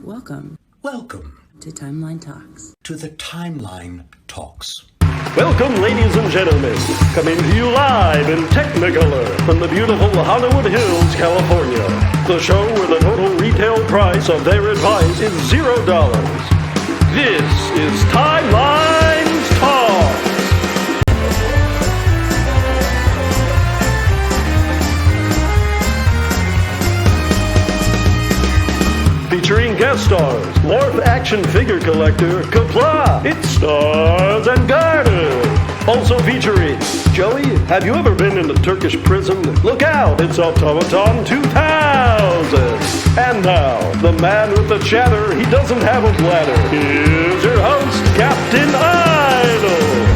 Welcome Welcome to Timeline Talks. to the Timeline Talks. Welcome, ladies and gentlemen, coming to you live in Technicolor from the beautiful Hollywood Hills, California. The show where the total retail price of their advice is $0. This is Timeline Talks. Featuring guest stars, Morph action figure collector, Kapla, It's Stars and Garden. Also featuring Joey, have you ever been in a Turkish prison? Look out, it's Automaton 2000. And now, the man with the chatter, he doesn't have a bladder. Here's your host, Captain Idol.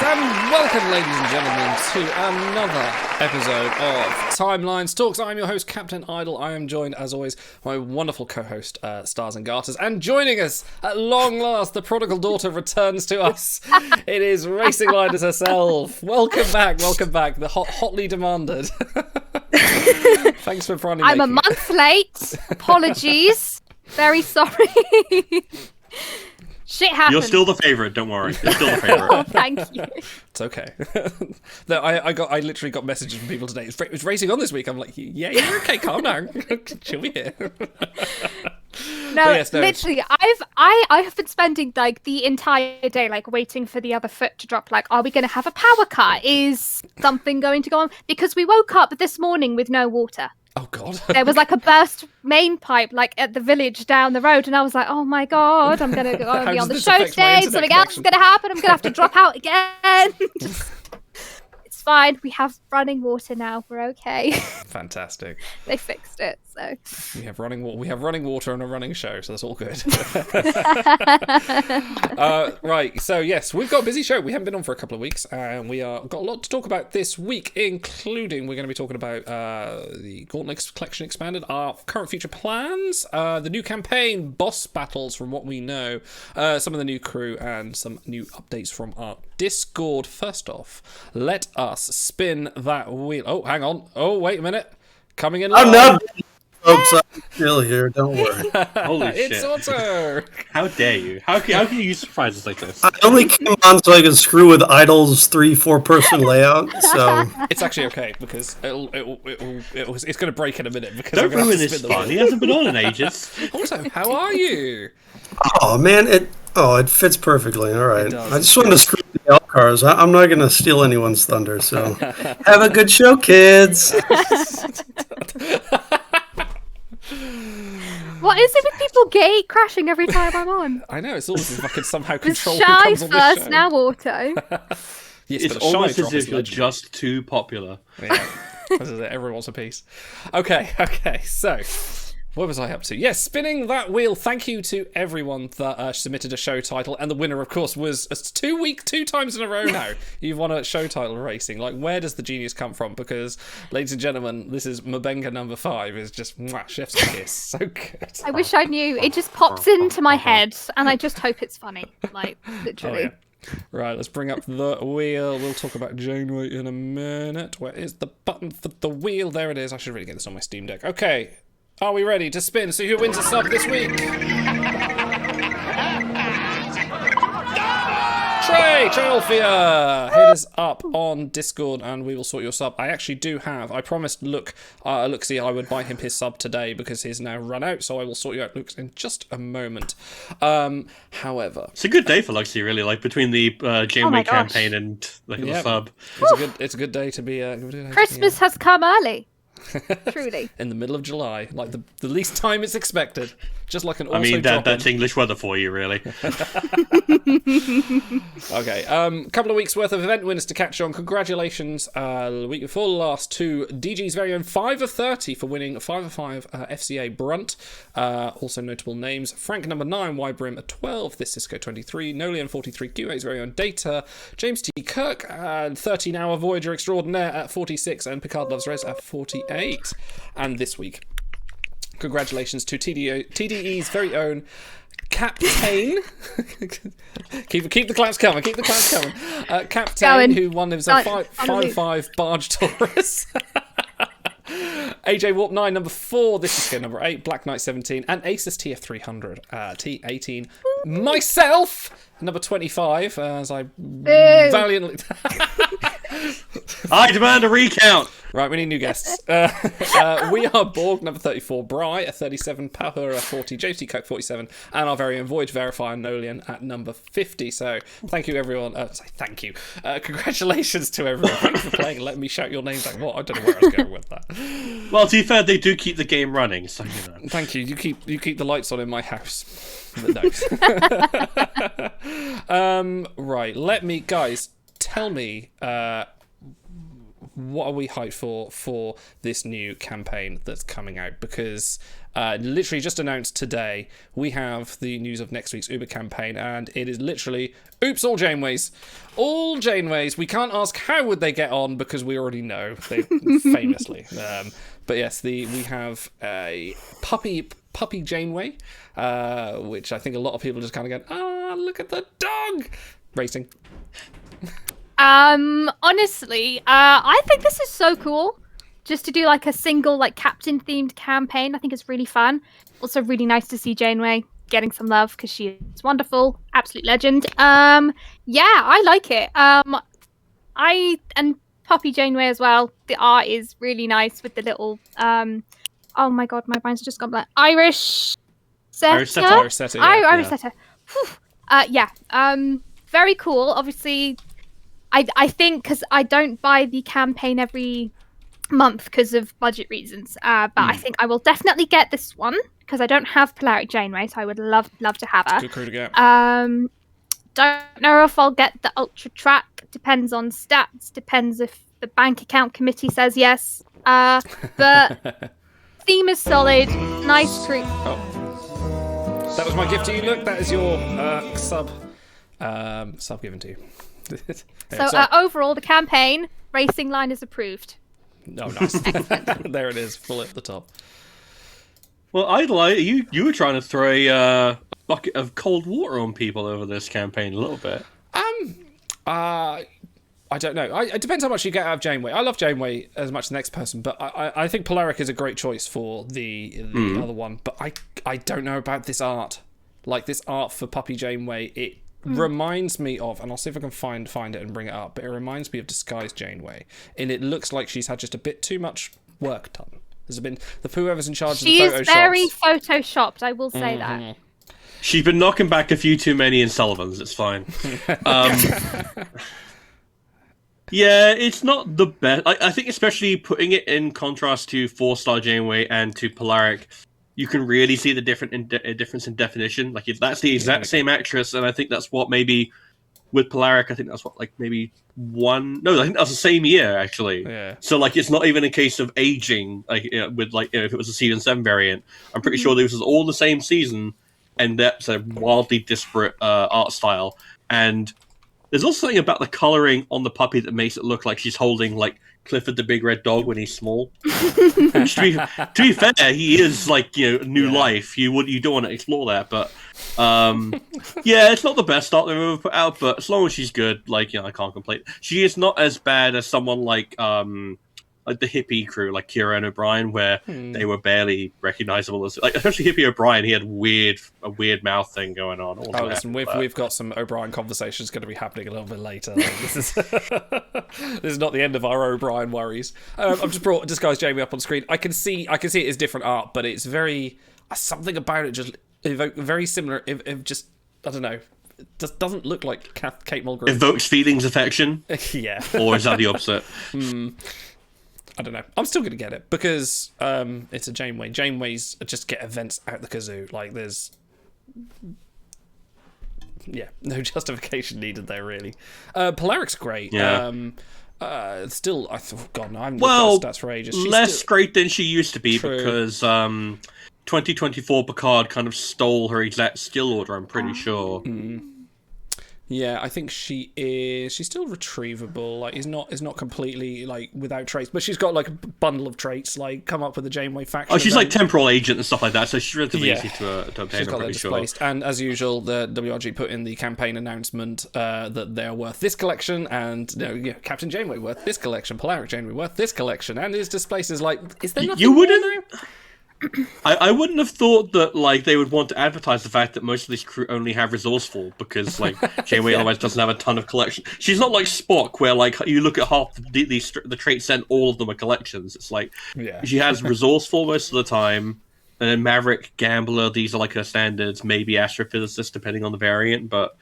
And welcome, ladies and gentlemen, to another episode of Timelines Talks. I'm your host, Captain Idol. I am joined, as always, by my wonderful co-host, Stars and Garters. And joining us, at long last, the prodigal daughter returns to us. It is Racing Liners herself. Welcome back, the hotly demanded. Thanks for finally I'm a making it. month late. Apologies. Very sorry. Shit happened. You're still the favourite, don't worry. You're still the favourite. Oh, thank you. It's okay. No, I literally got messages from people today. It's racing on this week. I'm like, yeah, you're okay. Calm down. She'll be here. No, Yes, no. literally, I have been spending like the entire day like waiting for the other foot to drop. Like, are we going to have a power cut? Is something going to go on? Because we woke up this morning with no water. Oh God. There was like a burst main pipe like at the village down the road, and I was like, oh my God, I'm gonna be does on the this show affect my today. internet Something else is connection? gonna happen. I'm gonna have to drop out again. It's fine. We have running water now. We're okay. Fantastic. They fixed it. So We have running water and a running show, so that's all good. Right, so yes, we've got a busy show. We haven't been on for a couple of weeks, and we got a lot to talk about this week, including we're going to be talking about the Gauntlet Collection Expanded, our current future plans, the new campaign, boss battles from what we know, some of the new crew, and some new updates from our Discord. First off, let us spin that wheel. Oh, hang on. Oh, wait a minute. Coming in live. I'm not, folks. I'm still here. Don't worry. Holy It's shit. Otto. How dare you? How can you use surprises like this? I only came on so I could screw with Idol's 3-4 person layout. So It's actually okay because it's going to break in a minute because Don't I'm going to ruin have to this spin the fun. He wheel. hasn't been on in ages. Also, how are you? oh man, it fits perfectly. All right. does. I just wanted to screw with the L cars. I'm not gonna steal anyone's thunder. So have a good show, kids. what is it with people gate crashing every time I'm on? I know, it's almost as if I could somehow It's control who shy comes on this first, show. now auto. Yes, It's but a shy almost drop as is if you're legendary. just too popular. Yeah. This is it. Everyone wants a piece. Okay, so what was I up to? Yes, spinning that wheel. Thank you to everyone that submitted a show title, and the winner, of course, was 2 times in a row now. You've won a show title racing. Like, where does the genius come from? Because, ladies and gentlemen, this is Mabenga number 5. Is just mwah, chef's kiss. So good. I wish I knew. It just pops into my head, and I just hope it's funny. Like, Oh, literally. yeah. Right, let's bring up the wheel. We'll talk about Janeway in a minute. Where is the button for the wheel? There it is. I should really get this on my Steam Deck. Okay, are we ready to spin? See who wins a sub this week. Trey Alfia, hit us up on Discord and we will sort your sub. I actually do have. I promised Luxie I would buy him his sub today because he's now run out, so I will sort you out, Lux, in just a moment. However, It's a good day for Luxie, really. Like between the my Janeway gosh. campaign and like the Yeah. sub. it's a good day to be. Christmas has come early. Truly. In the middle of July, like the least time it's expected, just like an auto I mean, drop-in. that's English weather for you, really. Okay, couple of weeks worth of event winners to catch on. Congratulations, the week before last to DG's very own 5 of 30 for winning 5 of 5 FCA Brunt. Also notable names: Frank number 9, Ybrim at 12, This Cisco 23, Nolian 43, QA's very own Data, James T. Kirk, 13-hour Voyager Extraordinaire at 46, and Picard Loves Res at 48. And this week, congratulations to TDE's very own Captain. keep the claps coming. Keep the claps coming. Captain, who won his 5-5 Barge Taurus. AJ Warp 9, number 4. This is skin number 8. Black Knight 17. And Asus TF 300. T18. Myself, number 25. As I valiantly. I demand a recount. Right, we need new guests. We are Borg, number 34, Bry at 37, Pahura 40, JC Coke 47, and our very own Voyage Verifier Nolian at number 50. So thank you, everyone. Thank you. Congratulations to everyone. Thanks for playing and letting me shout your names like what? I don't know where I was going with that. Well, to be fair, they do keep the game running, so you know. Thank you. You keep the lights on in my house. No. Right, guys, tell me, what are we hyped for this new campaign that's coming out? Because literally just announced today, we have the news of next week's Uber campaign, and it is literally, oops, all Janeways. All Janeways. We can't ask how would they get on because we already know, they famously. But yes, we have a puppy Janeway, which I think a lot of people just kind of go, look at the dog racing. Honestly, I think this is so cool. Just to do like a single like captain themed campaign, I think it's really fun. Also really nice to see Janeway getting some love because she is wonderful, absolute legend. Yeah, I like it. And Puppy Janeway as well. The art is really nice with the little oh my god, my mind's just gone blank. Irish setter. Irish setter. Yeah. Very cool. Obviously, I think because I don't buy the campaign every month because of budget reasons, but I think I will definitely get this one because I don't have Polaric Janeway, so I would love to have her. Good crew to get. Don't know if I'll get the Ultra Track. Depends on stats. Depends if the bank account committee says yes. But theme is solid. Nice crew. Oh. That was my gift to you. Look, that is your sub given to you. So overall, the campaign racing line is approved. Oh, nice. There it is, full at the top. Well, I'd like you were trying to throw a bucket of cold water on people over this campaign a little bit. I don't know. It depends how much you get out of Janeway. I love Janeway as much as the next person, but I think Polaric is a great choice for the other one. But I don't know about this art. Like this art for Puppy Janeway, it reminds me of, and I'll see if I can find it and bring it up, but it reminds me of Disguised Janeway. And it looks like she's had just a bit too much work done. There's been whoever's in charge of the photoshops. She is very photoshopped, I will say that. She's been knocking back a few too many in Sullivan's, it's fine. Yeah, it's not the best. I think especially putting it in contrast to 4-star Janeway and to Polaric, you can really see the difference in definition. Like, if that's the exact same actress, and I think that's what maybe with Polaric, I think that's what, like, maybe one... No, I think that's the same year, actually. Yeah. So, like, it's not even a case of aging, like, you know, with, like, you know, if it was a Season 7 variant. I'm pretty sure this was all the same season, and that's a wildly disparate art style. And there's also something about the colouring on the puppy that makes it look like she's holding, like, Clifford the Big Red Dog when he's small. to be fair, he is, like, you know, new life. You don't want to explore that, but yeah, it's not the best art they've ever put out, but as long as she's good, like, you know, I can't complain. She is not as bad as someone like the hippie crew, like Kira and O'Brien, where they were barely recognizable as, like, especially Hippie O'Brien. He had a weird mouth thing going on. Listen, we've got some O'Brien conversations going to be happening a little bit later. Like, this is not the end of our O'Brien worries. I've just brought Disguised Jamie up on screen. I can see it is different art, but it's very something about it just very similar. If just I don't know. It doesn't look like Kate Mulgrew. Evokes feelings, affection. Yeah. Or is that the opposite? I don't know. I'm still going to get it because it's a Janeway. Janeways just get events out the kazoo. Like, there's... Yeah, no justification needed there, really. Polaric's great. Yeah. Still, I thought, God, no, I haven't well, looked at stats for ages. She's less still... great than she used to be. True. Because 2024 Picard kind of stole her exact skill order, I'm pretty sure. Yeah, I think she is. She's still retrievable. Like, is not completely like without traits, but she's got like a bundle of traits. Like, come up with the Janeway faction. Oh, she's event. like temporal agent and stuff like that, so she's relatively Yeah. easy to obtain. She's got I'm that pretty displaced. sure. And as usual, the WRG put in the campaign announcement that they're worth this collection, and Captain Janeway worth this collection, Polaric Janeway worth this collection, and his displaced is like, is there nothing You more wouldn't. now? I wouldn't have thought that like they would want to advertise the fact that most of this crew only have resourceful because like Janeway otherwise doesn't have a ton of collection. She's not like Spock where like you look at half the traits and all of them are collections. It's like she has resourceful most of the time, and then Maverick, Gambler. These are like her standards. Maybe Astrophysicist depending on the variant, but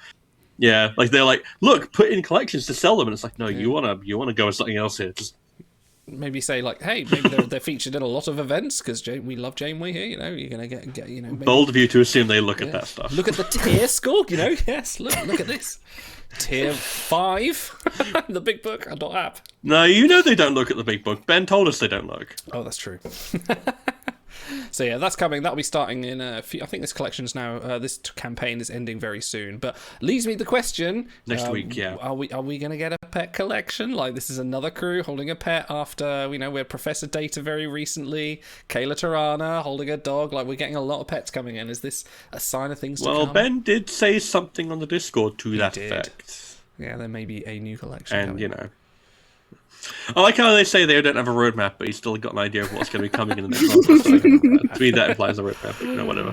yeah, like they're like, look, put in collections to sell them, and it's like, no, you wanna go with something else here. Just maybe say like, hey, maybe they're featured in a lot of events because we love Janeway here. You're gonna get maybe... bold of you to assume they look at that stuff. Look at the tier score. Yes, look at this. Tier 5, the big book. .app. No, they don't look at the big book. Ben told us they don't look. Oh, that's true. So yeah, that's coming. That'll be starting in a few. I think this collection's now. This campaign is ending very soon. But leaves me the question: next week, yeah. Are we going to get a pet collection? Like this is another crew holding a pet after we had Professor Data very recently, Kayla Tirana holding a dog. Like we're getting a lot of pets coming in. Is this a sign of things to come? Well, Ben did say something on the Discord to that effect. Yeah, there may be a new collection. And coming. I like how they say they don't have a roadmap, but he's still got an idea of what's going to be coming in the next month. So, to me, that implies a roadmap. But, whatever.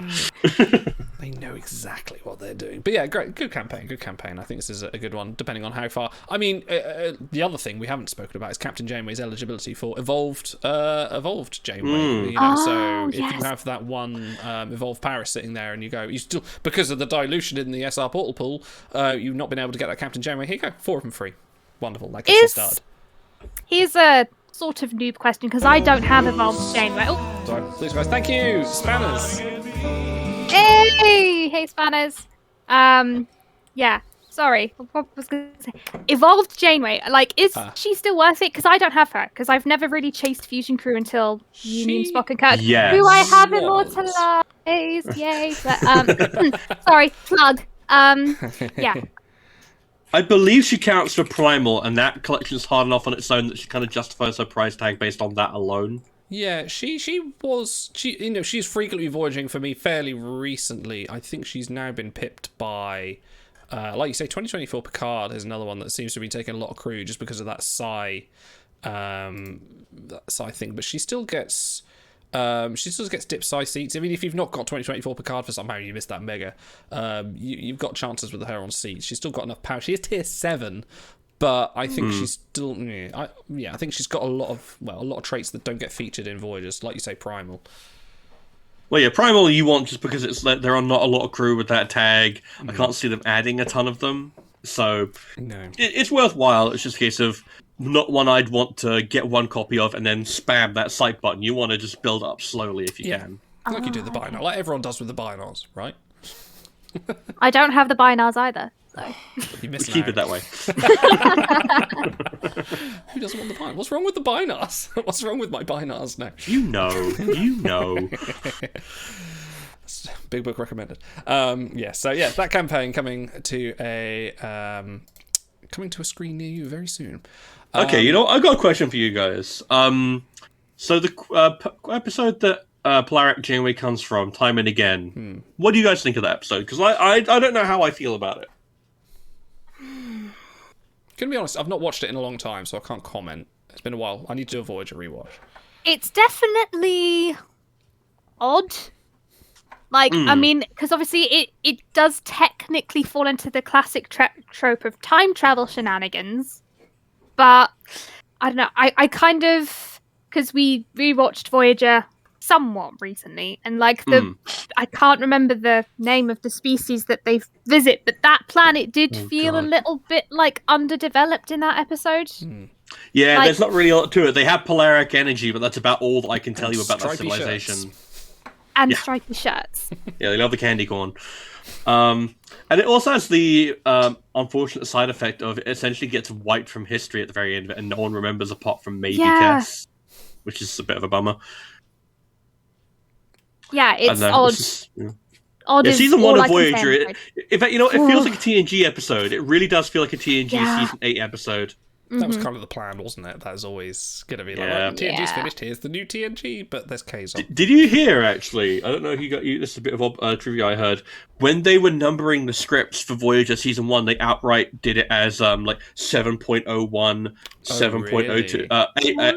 They know exactly what they're doing. But yeah, great, good campaign. I think this is a good one, depending on how far. I mean, the other thing we haven't spoken about is Captain Janeway's eligibility for evolved Janeway. So if you have that one evolved Paris sitting there, and you still, because of the dilution in the SR portal pool, you've not been able to get that Captain Janeway. Here you go, 4 of them free. Wonderful. That gets you started. Here's a sort of noob question because I don't have evolved Janeway. Oh. Sorry, please guys, thank you, Spanners. Hey, Spanners. Yeah. Sorry, what was I going to say? Evolved Janeway. Like, is she still worth it? Because I don't have her. Because I've never really chased Fusion Crew until Union Spock and Kirk, who I have immortalized. Yay! But sorry, plug. Yeah. I believe she counts for Primal, and that collection's hard enough on its own that she kind of justifies her price tag based on that alone. Yeah, she's frequently voyaging for me fairly recently. I think she's now been pipped by, like you say, 2024 Picard is another one that seems to be taking a lot of crew just because of that psi thing. But she still gets dip size seats. I mean, if you've not got 2024 Picard for somehow you missed that mega, you've got chances with her on seats. She's still got enough power. She is tier 7, but I think she's still. I think she's got a lot of traits that don't get featured in Voyagers, like you say, Primal. Well, yeah, Primal you want just because it's there are not a lot of crew with that tag. I can't see them adding a ton of them, so it's worthwhile. It's just a case of not one I'd want to get one copy of and then spam that site button. You want to just build up slowly if you can. Like you do the Binar, like everyone does with the Binars, right? I don't have the Binars either. So. You missed Keep it that way. Who doesn't want the Binars? What's wrong with the Binars? What's wrong with my Binars now? You know. Big book recommended. So that campaign coming to a screen near you very soon. Okay, I've got a question for you guys. So the episode that Polaric Janeway comes from, Time and Again. What do you guys think of that episode? Because I don't know how I feel about it. Gonna be honest, I've not watched it in a long time, so I can't comment. It's been a while. I need to do a Voyager rewatch. It's definitely odd. Like, I mean, because obviously it does technically fall into the classic trope of time travel shenanigans. But, I don't know, I kind of, because we rewatched Voyager somewhat recently, and like I can't remember the name of the species that they visit, but that planet did feel a little bit like underdeveloped in that episode. Yeah, like, there's not really a lot to it. They have polaric energy, but that's about all that I can tell you about that civilization. Shirts. And stripy shirts. Yeah, they love the candy corn. And it also has the unfortunate side effect of it essentially gets wiped from history at the very end of it, and no one remembers apart from maybe Cass, which is a bit of a bummer. Yeah, it's odd. Odd Yeah, is season all 1 I of can say, Voyager. I'm afraid. In fact, it feels like a TNG episode. It really does feel like a TNG Yeah. season 8 episode. That was kind of the plan, wasn't it? That was always going to be like, Yeah. right, TNG's Yeah. finished, here's the new TNG, but there's K's on. Did you hear, actually? I don't know if you got you. This is a bit of trivia I heard. When they were numbering the scripts for Voyager season 1, they outright did it as like 7.01, 7.02,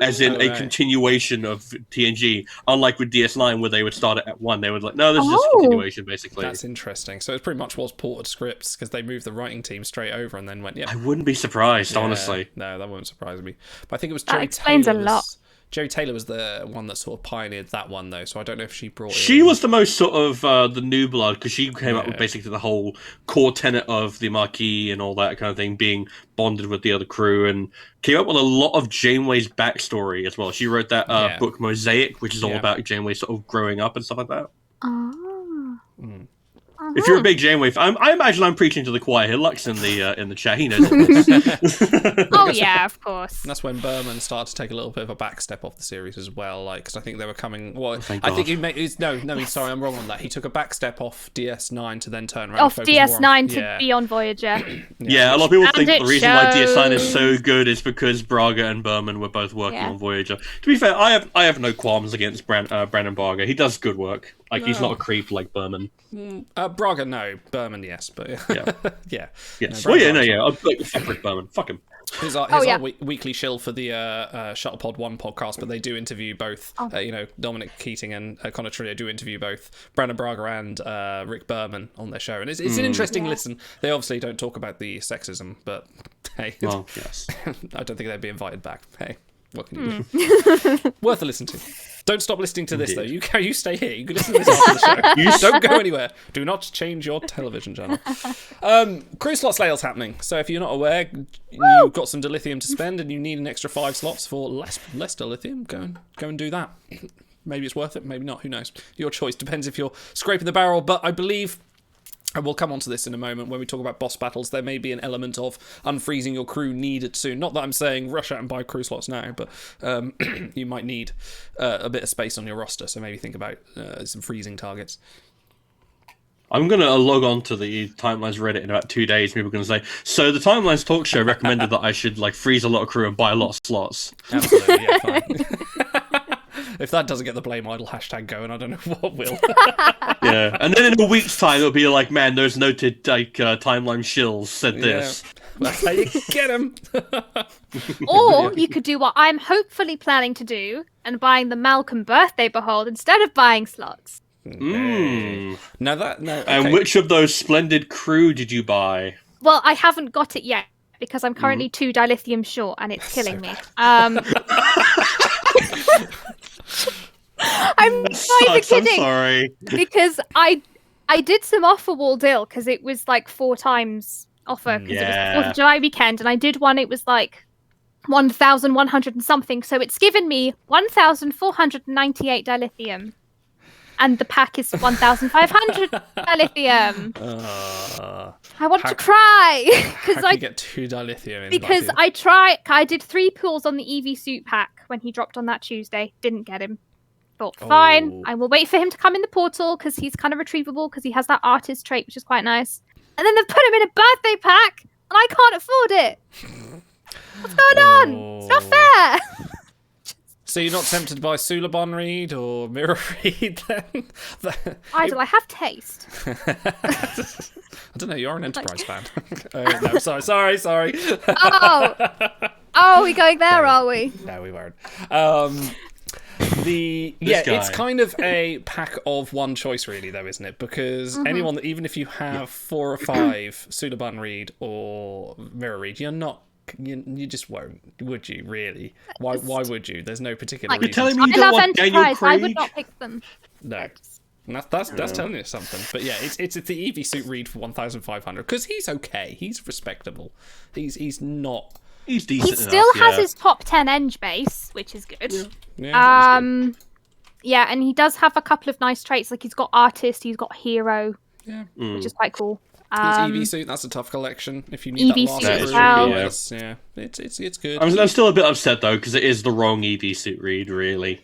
as in a right. continuation of TNG. Unlike with DS9, where they would start it at 1, they would like, no, this is just a Oh. continuation, basically. That's interesting. So it pretty much was ported scripts because they moved the writing team straight over and then went, yeah. I wouldn't be surprised, Yeah, honestly. No, that wouldn't surprise me. But I think it was That Jerry explains a Taylor lot. Jerry Taylor was the one that sort of pioneered that one, though, so I don't know if she brought She in... was the most sort of the new blood because she came up with Yeah. basically the whole core tenet of the Marquis and all that kind of thing, being bonded with the other crew, and came up with a lot of Janeway's backstory as well. She wrote that Yeah. book Mosaic, which is all Yeah. about Janeway sort of growing up and stuff like that. Ah. If you're a big Janeway fan, I imagine I'm preaching to the choir here. Lux in the chat, he knows all this. Oh yeah, of course. And that's when Berman started to take a little bit of a back step off the series as well, like because I think they were coming. Well, thank I think God. he made. No, sorry, I'm wrong on that. He took a back step off DS9 to then turn around. Off and focus more on- DS9 to be on Voyager. Yeah, a lot of people think And the it reason why DS9 is shows. so good is because Braga and Berman were both working Yeah. on Voyager. To be fair, I have no qualms against Brandon Braga. He does good work. Like he's not a creep like Berman. Braga, no. Berman, yes, but Yeah. yeah. Yes. No, Well, yeah, Brandon's no, yeah. Like, fuck Rick Berman. Fuck him. Here's our yeah. weekly shill for the Shuttlepod 1 podcast, but they do interview both, Dominic Keating and Connor Trillo do interview both Brandon Braga and Rick Berman on their show. And it's an interesting listen. They obviously don't talk about the sexism, but hey, Well, yes. I don't think they'd be invited back. Hey, what can you do? Worth a listen to. Don't stop listening to this, though. You stay here. You can listen to this after the show. You don't go anywhere. Do not change your television channel. Cruise slot sales happening. So if you're not aware, you've got some dilithium to spend and you need an extra 5 slots for less dilithium, go and do that. Maybe it's worth it, maybe not. Who knows? Your choice. Depends if you're scraping the barrel. But I believe... And we'll come on to this in a moment when we talk about boss battles. There may be an element of unfreezing your crew needed soon. Not that I'm saying rush out and buy crew slots now, but you might need a bit of space on your roster. So maybe think about some freezing targets. I'm going to log on to the Timelines Reddit in about 2 days. People are going to say, so the Timelines talk show recommended that I should like freeze a lot of crew and buy a lot of slots. Absolutely, yeah, fine. If that doesn't get the blame idol hashtag going, I don't know what will. Yeah, and then in a week's time, it'll be like, man, those noted like timeline shills said this. That's how you get them. Or you could do what I'm hopefully planning to do and buying the Malcolm birthday behold instead of buying slots. Mm. No, okay. And which of those splendid crew did you buy? Well, I haven't got it yet because I'm currently 2 dilithium short and it's killing me. I'm not even Sucks, I'm kidding. sorry. Because I did some offer wall deal because it was like 4 times offer because it was the 4th of July weekend and I did one. It was like 1,100 and something. So it's given me 1,498 dilithium. And the pack is 1,500 dilithium. I want to cry How can you get 2 dilithium in because I did 3 pulls on the EV suit pack when he dropped on that Tuesday. Didn't get him. Thought fine, I will wait for him to come in the portal because he's kind of retrievable because he has that artist trait, which is quite nice. And then they've put him in a birthday pack, and I can't afford it. What's going on? It's not fair. So you're not tempted by Suliban Reed or Mirror Reed then? Idol, I have taste. I don't know, you're an Enterprise fan. No, sorry. Oh, we're going there, are we? No, we weren't. It's kind of a pack of one choice, really, though, isn't it? Because anyone, even if you have 4 or 5 Suliban Reed or Mirror Reed, you just won't, would you? Really? Why would you? There's no particular reason. You're telling me you I don't love want Daniel Enterprise. I would Craig? not pick them. No. That's telling you something. But yeah, it's the EV suit Reed for 1,500 because he's okay. He's respectable. He's not. He's decent He still enough, has his top 10 eng base, which is good. Yeah, good. Yeah, and he does have a couple of nice traits. Like he's got artist, he's got hero, Yeah. which is quite cool. His EV suit, that's a tough collection. If you need EV that last suit as crew, well. yeah, it's good. I'm still a bit upset though because it is the wrong EV suit read, really.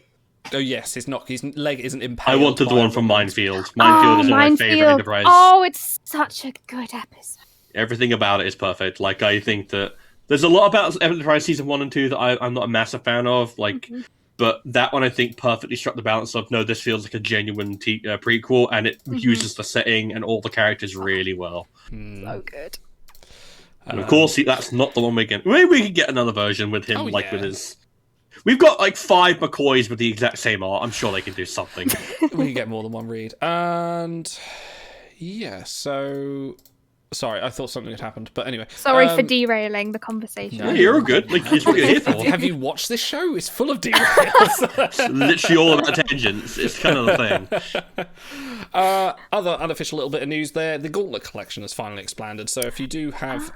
Oh yes, his leg isn't I impaled. wanted the by one from a- Minefield. Minefield is one of my favorite Minefield. Enterprise. Oh, it's such a good episode. Everything about it is perfect. Like, I think that there's a lot about Enterprise Season 1 and 2 that I'm not a massive fan of. Like, but that one I think perfectly struck the balance of, no, this feels like a genuine prequel, and it uses the setting and all the characters really well. So good. And of course, that's not the one we're getting. Maybe we could get another version with him, with yeah. his... We've got, 5 McCoys with the exact same art. I'm sure they can do something. We can get more than one read. And yeah, so sorry, I thought something had happened, but anyway. Sorry for derailing the conversation. Yeah, you're all good. Like, it's what you're here for. Have you watched this show? It's full of derails. It's literally all about tangents. It's kind of the thing. Other unofficial little bit of news there: the Gauntlet collection has finally expanded. So if you do have,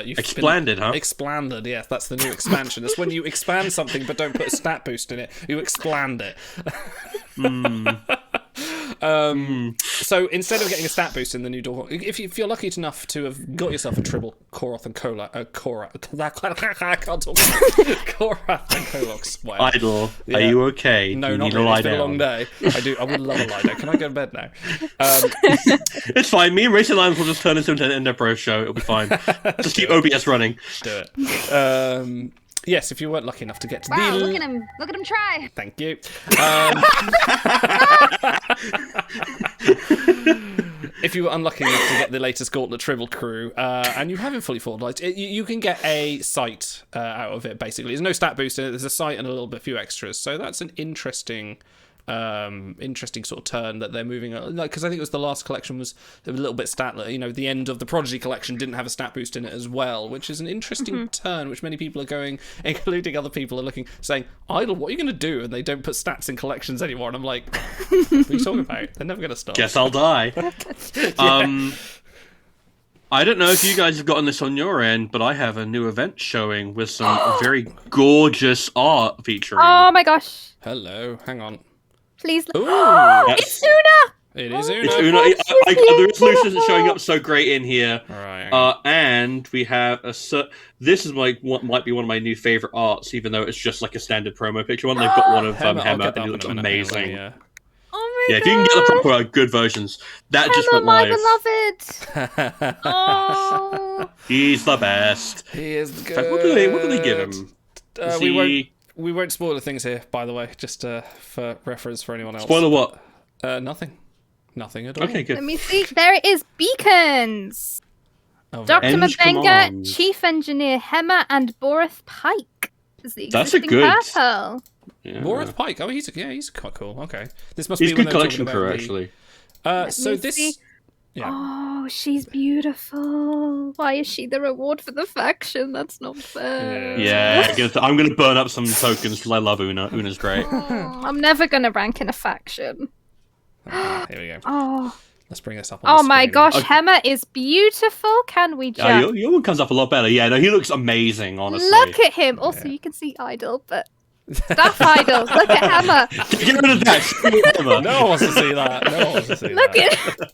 Expanded, huh? Expanded, yes, that's the new expansion. That's when you expand something but don't put a stat boost in it. You expand it. So instead of getting a stat boost in the new door, if you're lucky enough to have got yourself a Tribble, Koroth and I can't talk. Korath and Kolox. Wow. Idle, are you okay? No, Do you not need really. to lie It's been a down? long day. I would love a lie down. Can I go to bed now? It's fine. Me and Racing Lions will just turn this into an Enterprise show. It'll be fine. Just keep OBS running. Do it. Yes, if you weren't lucky enough to get to Wow, the... look at him. Look at him try. Thank you. If you were unlucky enough to get the latest Gauntlet Tribble crew, and you haven't fully forwarded, you can get a sight out of it, basically. There's no stat boost in it, there's a sight and a few extras, so that's an interesting sort of turn that they're moving, because I think it was the last collection was a little bit the end of the Prodigy collection didn't have a stat boost in it as well, which is an interesting turn, which many people are going, including other people, are saying, Idle, what are you going to do? And they don't put stats in collections anymore, and I'm like, what are you talking about? They're never going to stop. Guess I'll die. I don't know if you guys have gotten this on your end, but I have a new event showing with some very gorgeous art featuring. Oh my gosh. Hello, hang on. Please. Ooh, It's Una! it is Una. It's Una. The resolution isn't showing up so great in here. Right. And we have this is what might be one of my new favorite arts, even though it's just like a standard promo picture one. They've got one of I'll Hema, get that and it up looks in a minute, amazing. yeah. Oh my Yeah, if you can get the proper good versions, that just Emma, went my live. beloved. Oh. He's the best. He is In good. fact, what do they give him? Is We won't spoil the things here, by the way, just for reference for anyone else. Spoiler what? Nothing. Nothing at all. Okay, good. Let me see. There it is. Beacons. Oh, Dr. Eng Mabenga, Command. Chief Engineer Hema, and Boris Pike. Is the That's a existing good- purple. Yeah. Boris Pike. Oh, he's quite cool. Okay, this must He's be a when good they're collection talking crew, about actually. So me this. see. Yeah. Oh, she's beautiful. Why is she the reward for the faction? That's not fair. Yeah, I'm gonna burn up some tokens because I love Una. Una's great. I'm never gonna rank in a faction. Here we go. Oh, Let's bring this up. On oh the my screen. gosh, Hema is beautiful. Can we just Your one comes up a lot better. Yeah, no, he looks amazing, honestly. look at him? Also, you can see Idol, but Staff Idol. Look at Hema. Get rid of that. No one wants to see that. No one wants to see Look that. at him.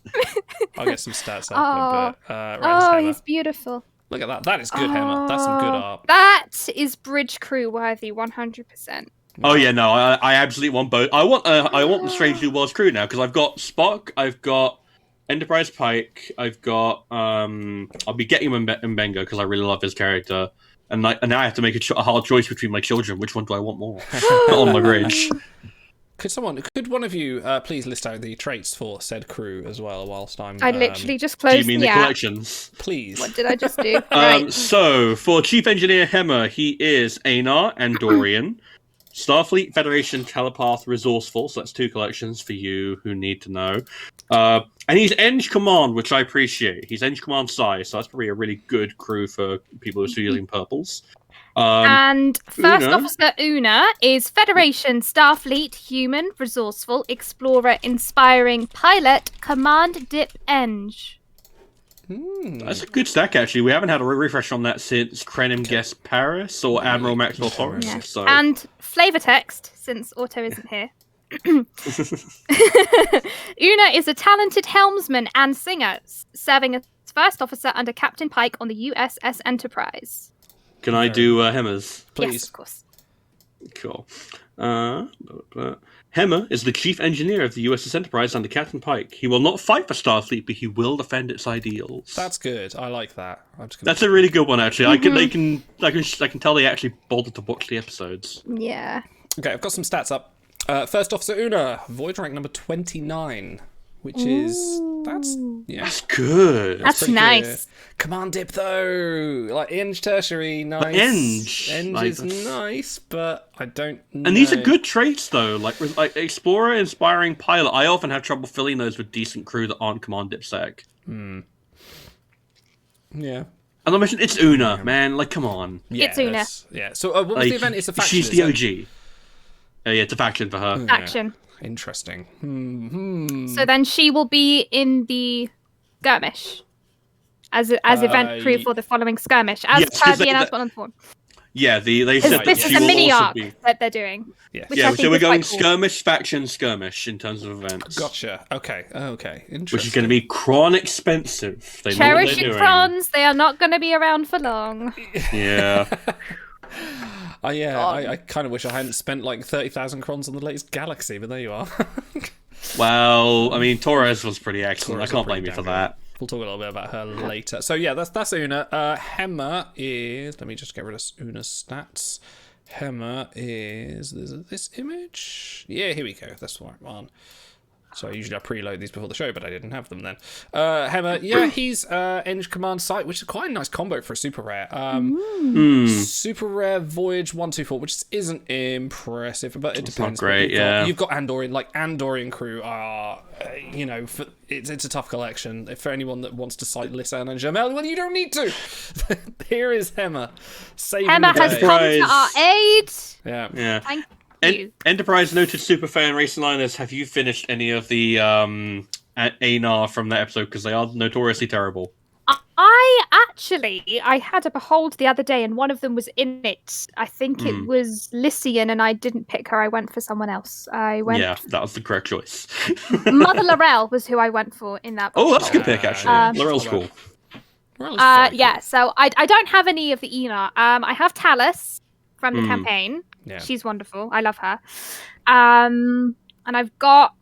I'll get some stats up Oh. in a bit. Right, Oh, Hema. he's beautiful. Look at that. That is good, Hema. That's some good art. That is bridge crew worthy, 100%. Oh yeah, no, I absolutely want both. I want the Strange New Worlds crew now because I've got Spock, I've got Enterprise Pike, I've got I'll be getting Mbenga because I really love his character, and now I have to make a hard choice between my children. Which one do I want more on my bridge? Could one of you please list out the traits for said crew as well whilst I'm... I literally just Do you closed mean the the app. collections? Please. What did I just do? Right. So for Chief Engineer Hema, he is Anar and Dorian. Starfleet Federation Telepath Resourceful, so that's 2 collections for you who need to know. And he's Eng Command, which I appreciate. He's Eng Command size, so that's probably a really good crew for people who are using purples. And First Una. Officer Una is Federation, Starfleet, Human, Resourceful, Explorer, Inspiring, Pilot, Command Dip Eng. That's a good stack, actually. We haven't had a refresh on that since Krenim Guest Paris or Admiral Maxwell Forrest. Yeah. So. And flavor text, since Auto isn't here. Una is a talented helmsman and singer, serving as First Officer under Captain Pike on the USS Enterprise. Can I do Hema's? Please. Yes, of course. Cool. Hemmer is the chief engineer of the USS Enterprise under Captain Pike. He will not fight for Starfleet, but he will defend its ideals. That's good. I like that. That's a really good one, actually. I can tell they actually bothered to watch the episodes. Yeah. Okay, I've got some stats up. First Officer Una, Voyage rank number 29, which is that's Good. That's pretty nice. good. Command dip though, like Eng tertiary, nice. But Eng, like, is nice, but I don't know. And these are good traits, though. Like Explorer, Inspiring, Pilot. I often have trouble filling those with decent crew that aren't Command Dipsec. Yeah. And I mentioned it's Una, man. Like, come on. Yeah, It's Una. Yeah. So what was the event? It's a faction. She's the OG. Yeah, it's a faction for her. Action. Interesting. So then she will be in the skirmish as event crew for the following skirmish, as Yes, per 'cause the they- announcement on the forum. Yeah, they said This that is she a will mini also arc be. that they're doing. Yes. Which Yeah, I so think we're is going quite cool. skirmish, faction, skirmish in terms of events. Gotcha. Okay. Interesting. Which is going to be cron expensive. They know what Cherish they're your doing. crons. They are not going to be around for long. Yeah. I kind of wish I hadn't spent like 30,000 crons on the latest Galaxy, but there you are. Well, I mean, Torres was pretty excellent. Torres I can't was blame you pretty for damn that. We'll talk a little bit about her later. So yeah, that's Una. Hemmer is. Let me just get rid of Una's stats. Hemmer is this image. Yeah, here we go. That's the right one. So usually I preload these before the show, but I didn't have them then. Hemmer, yeah, he's Eng Command Site, which is quite a nice combo for a super rare. Super rare Voyage 124, which isn't impressive, but it depends. not great, yeah. You've got Andorian, like Andorian crew are, it's a tough collection. For anyone that wants to cite Lisanne and Jamel, well, you don't need to. Here is Hemmer. Saving Emma the has day. come to our aid. Yeah. Yeah. Thank you. Enterprise noted superfan Racing Liners. Have you finished any of the ANAR from that episode? Because they are notoriously terrible. I had a behold the other day, and one of them was in it. I think it was Lycian, and I didn't pick her. I went for someone else. I went. Yeah, that was the correct choice. Mother Laurel was who I went for in that. Oh, that's a good pick, actually. Laurel's cool. Yeah. So I don't have any of the Ena. I have Talus from the campaign. Yeah. She's wonderful. I love her. And I've got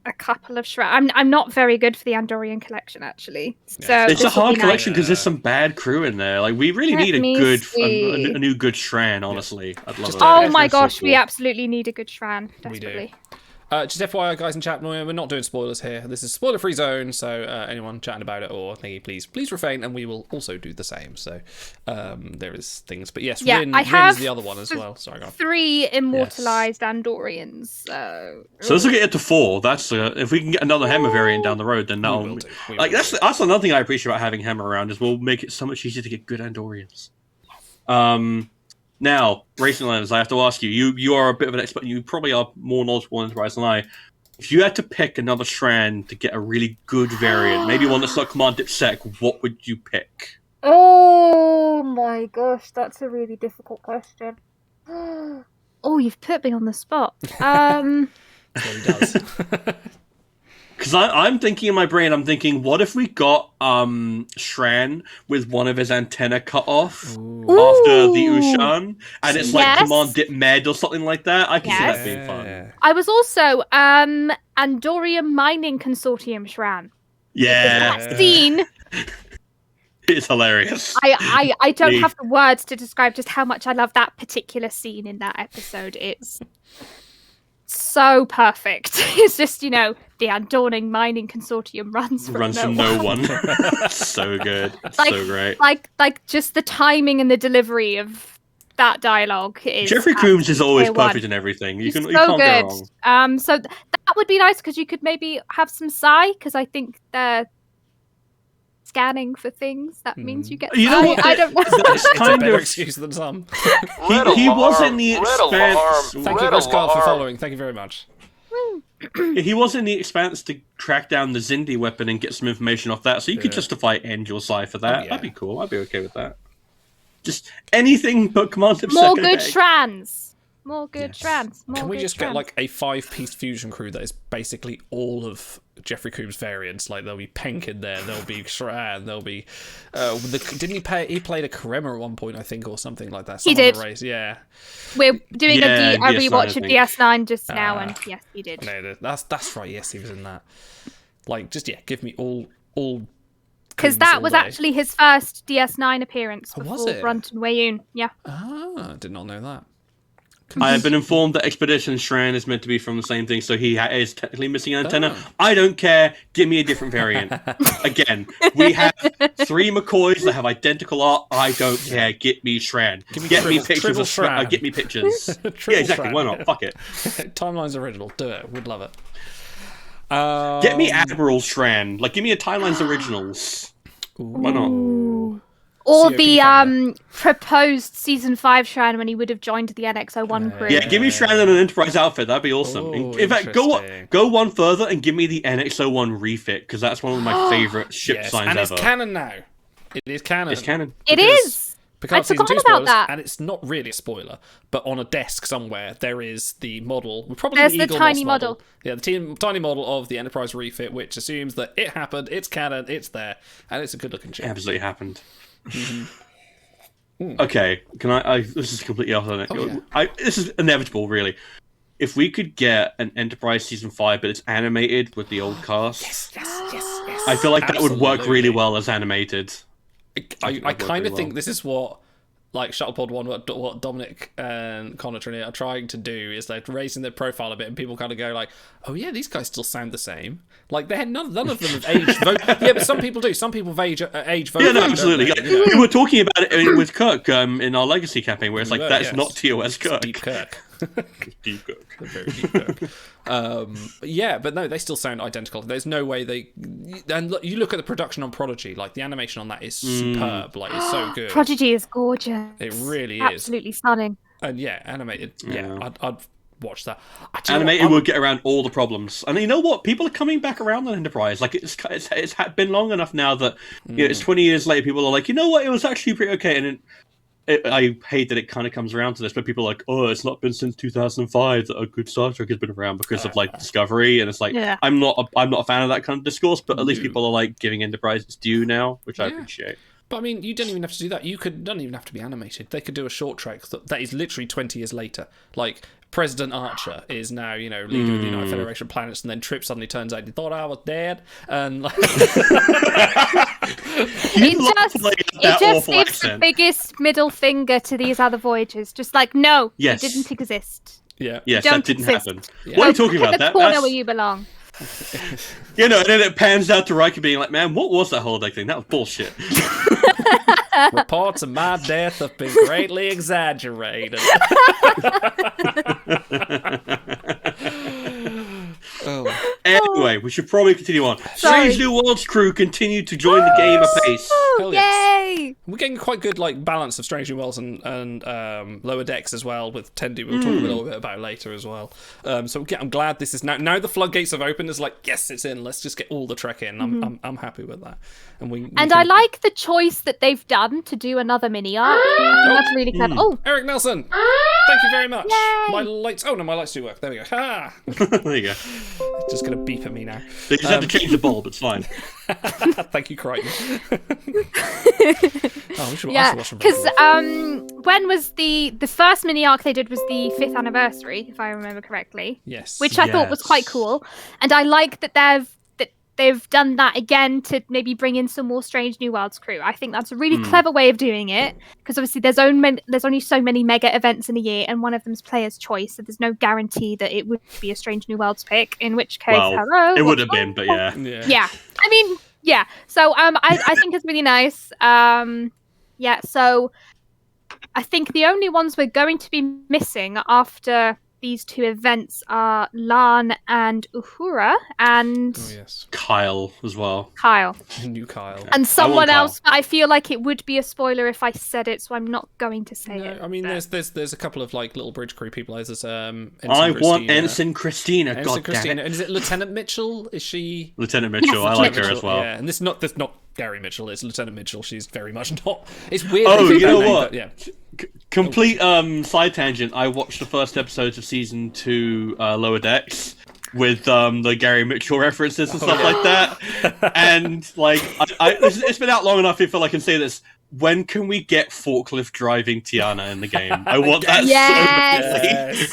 a couple of I'm not very good for the Andorian collection, actually. So It's a this will hard be collection nice. because there's some bad crew in there. Like, we really need Let me see. a new good Shran, honestly. I'd love it. Oh my That's so gosh, we cool. absolutely need a good Shran. Desperately. Just FYI, guys in chat, we're not doing spoilers here. This is spoiler-free zone, so anyone chatting about it or thingy, please refrain, and we will also do the same. So there is things, but yes, Yeah, Rin I have is the other one as well. Sorry, go on. 3 immortalized Andorians. So So let's get it to 4. That's if we can get another Hammer variant down the road, then that'll will do. We like will that's another thing I appreciate about having Hammer around is we'll make it so much easier to get good Andorians. Now, Racing Liners, I have to ask you. You are a bit of an expert. You probably are more knowledgeable in Enterprise than I. If you had to pick another Shran to get a really good variant, maybe one that's not Command Dipsec, what would you pick? oh my gosh, that's a really difficult question. Oh, you've put me on the spot. That's what he does. Because I'm thinking in my brain, what if we got Shran with one of his antenna cut off after the Ushan, and it's like Yes. Command Dip Med or something like that? I can see Yes. that being fun. I was also Andorian Mining Consortium Shran. Yeah, That scene, it's hilarious. I don't Me. have the words to describe just how much I love that particular scene in that episode. It's so perfect. It's just, the Andorian Mining Consortium runs From no one. So good. It's Like- so great. Like just the timing and the delivery of that dialogue is Jeffrey Coombs is always tier one. perfect in everything. You He's can't so go good. wrong. So that would be nice because you could maybe have some Psy because I think they're scanning for things. That means you get You know Psy. what? I don't know. It's It's a kind better of. excuse than some. He was in the Expanse. Thank you, Oscar, for following. Thank you very much. He was in the Expanse to track down the Zindi weapon and get some information off that, so you could justify Angel Psi for that. yeah. That'd be cool. I'd be okay with that. Just anything but Command Dipsec. More good Shrans. More good trans. More Can we good just trans. get like a 5-piece fusion crew that is basically all of Jeffrey Combs variants? Like there'll be Penk in there, there'll be Shran, there'll be didn't he play? He played a Kremmer at one point, I think, or something like that. He Some other did. Race. Yeah. We're doing Yeah, a DS9, rewatch I of think. DS9 just now, and yes, he did. No, that's right. Yes, he was in that. Like, just give me all. Because Combs that all was day. actually his first DS9 appearance Oh, was before it? Brunt and Wayoon. Yeah. Ah, did not know that. I have been informed that Expedition Shran is meant to be from the same thing, so he is technically missing an antenna. Oh. I don't care. Give me a different variant. Again, we have 3 McCoys that have identical art. I don't care. Get me Shran. Get me pictures of Shran. Get me pictures. Triple Yeah, exactly. Shran. Why not? Fuck it. Timeline's original. Do it. Would love it. Get me Admiral Shran. Like, give me a Timeline's originals. Why not? Or COP the founder. proposed season 5 Shrine when he would have joined the NX01 crew. Yeah, give me Shran in an Enterprise outfit. That'd be awesome. Ooh, In fact, interesting. go one further and give me the NX01 refit, because that's one of my favorite ship Yes, signs and ever. it's canon now. It is canon. It's canon. It Because is. Picard I'd season 2 forgotten about spoilers, that. and it's not really a spoiler, but on a desk somewhere there is the model. Probably There's the the Eagle tiny Moss model. Yeah, the tiny model of the Enterprise refit, which assumes that it happened, it's canon, it's there, and it's a good-looking It ship. absolutely happened. Okay, can I? This is completely off on it. yeah. This is inevitable, really. If we could get an Enterprise season 5, but it's animated with the old cast, Yes. I feel like that would work Absolutely. really well as animated. I kind of well. think this is what, like Shuttlepod 1, what Dominic and Connor Trinity are trying to do is they're raising their profile a bit, and people kind of go like, "Oh yeah, these guys still sound the same." Like they had none of them have aged. Yeah, but some people do. Some people age vote. Yeah, no, absolutely. We were talking about it with Kirk in our Legacy campaign, where it's like, were, that's yes. not TOS Kirk. Deep Kirk. Deep Kirk. Very deep Kirk. Yeah, but no, they still sound identical. There's no way they. And look, you look at the production on Prodigy, like the animation on that is superb. Like it's so good. Prodigy is gorgeous. It really is. Absolutely stunning. And yeah, animated. Yeah, I'd watch that. Animated would get around all the problems, and you know what? People are coming back around on Enterprise. Like it's been long enough now that it's 20 years later. People are like, you know what? It was actually pretty okay. And I hate that it kind of comes around to this, but people are like, oh, it's not been since 2005 that a good Star Trek has been around because of like Discovery, and it's like Yeah. I'm not a fan of that kind of discourse, but at least people are like giving Enterprise its due now, which I appreciate. But I mean, you don't even have to do that. Don't even have to be animated. They could do a short trek that is literally 20 years later. Like President Archer is now, leader of the United Federation of Planets, and then Trip suddenly turns out he thought I was dead, and like, It just awful gives the accent. biggest middle finger to these other voyages. Just like, no, Yes. you didn't exist. yeah, Yes, Don't that didn't exist. happen. Yeah. What are you talking Look about? at the That corner that's where you belong. and then it pans out to Riker being like, "Man, what was that holodeck thing? That was bullshit." Reports of my death have been greatly exaggerated. Anyway, we should probably continue on. Sorry. Strange New Worlds crew continue to join the game apace. Hell yes. Yay! We're getting quite good balance of Strange New Worlds and Lower Decks as well with Tendi. We'll talk a little bit about later as well. So I'm glad this is now the floodgates have opened. It's like, yes, it's in. Let's just get all the Trek in. I'm happy with that. And I like the choice that they've done to do another mini arc. I think that's really clever. Oh, Eric Nelson, thank you very much. Yay! My lights. Oh no, my lights do work. There we go. Ha! There you go. It's just gonna beep at me now. They just had to change the bulb. It's fine. Thank you, Crichton. Oh, we should yeah. watch them. Because when was the first mini arc they did was the 5th anniversary, if I remember correctly. Yes. Which I thought was quite cool, and I like that they've done that again to maybe bring in some more Strange New Worlds crew. I think that's a really clever way of doing it, because obviously there's only so many mega events in a year, and one of them's player's choice, so there's no guarantee that it would be a Strange New Worlds pick, in which case, hello. It would have been, but yeah. Yeah. I mean, yeah. So I think it's really nice. Yeah, so I think the only ones we're going to be missing after these two events are Lan and Uhura and Oh yes. Kyle as well. Kyle. New Kyle. And someone Kyle. else, but I feel like it would be a spoiler if I said it, so I'm not going to say it. I mean, but- there's a couple of little bridge crew people. There's Ensign I want Christina. Ensign Christina. Ensign God damn Christina. it. And is it Lieutenant Mitchell? Is she? Lieutenant Mitchell. I like her as well. Yeah, and this is not Gary Mitchell is. Lieutenant Mitchell, she's very much not. It's weird. Oh, they keep you that know name, what? but yeah. Complete side tangent. I watched the first episodes of season 2 Lower Decks with the Gary Mitchell references and stuff like that. And like, it's been out long enough. I feel I can say this. When can we get forklift driving Tiana in the game? I want that so badly. Yes.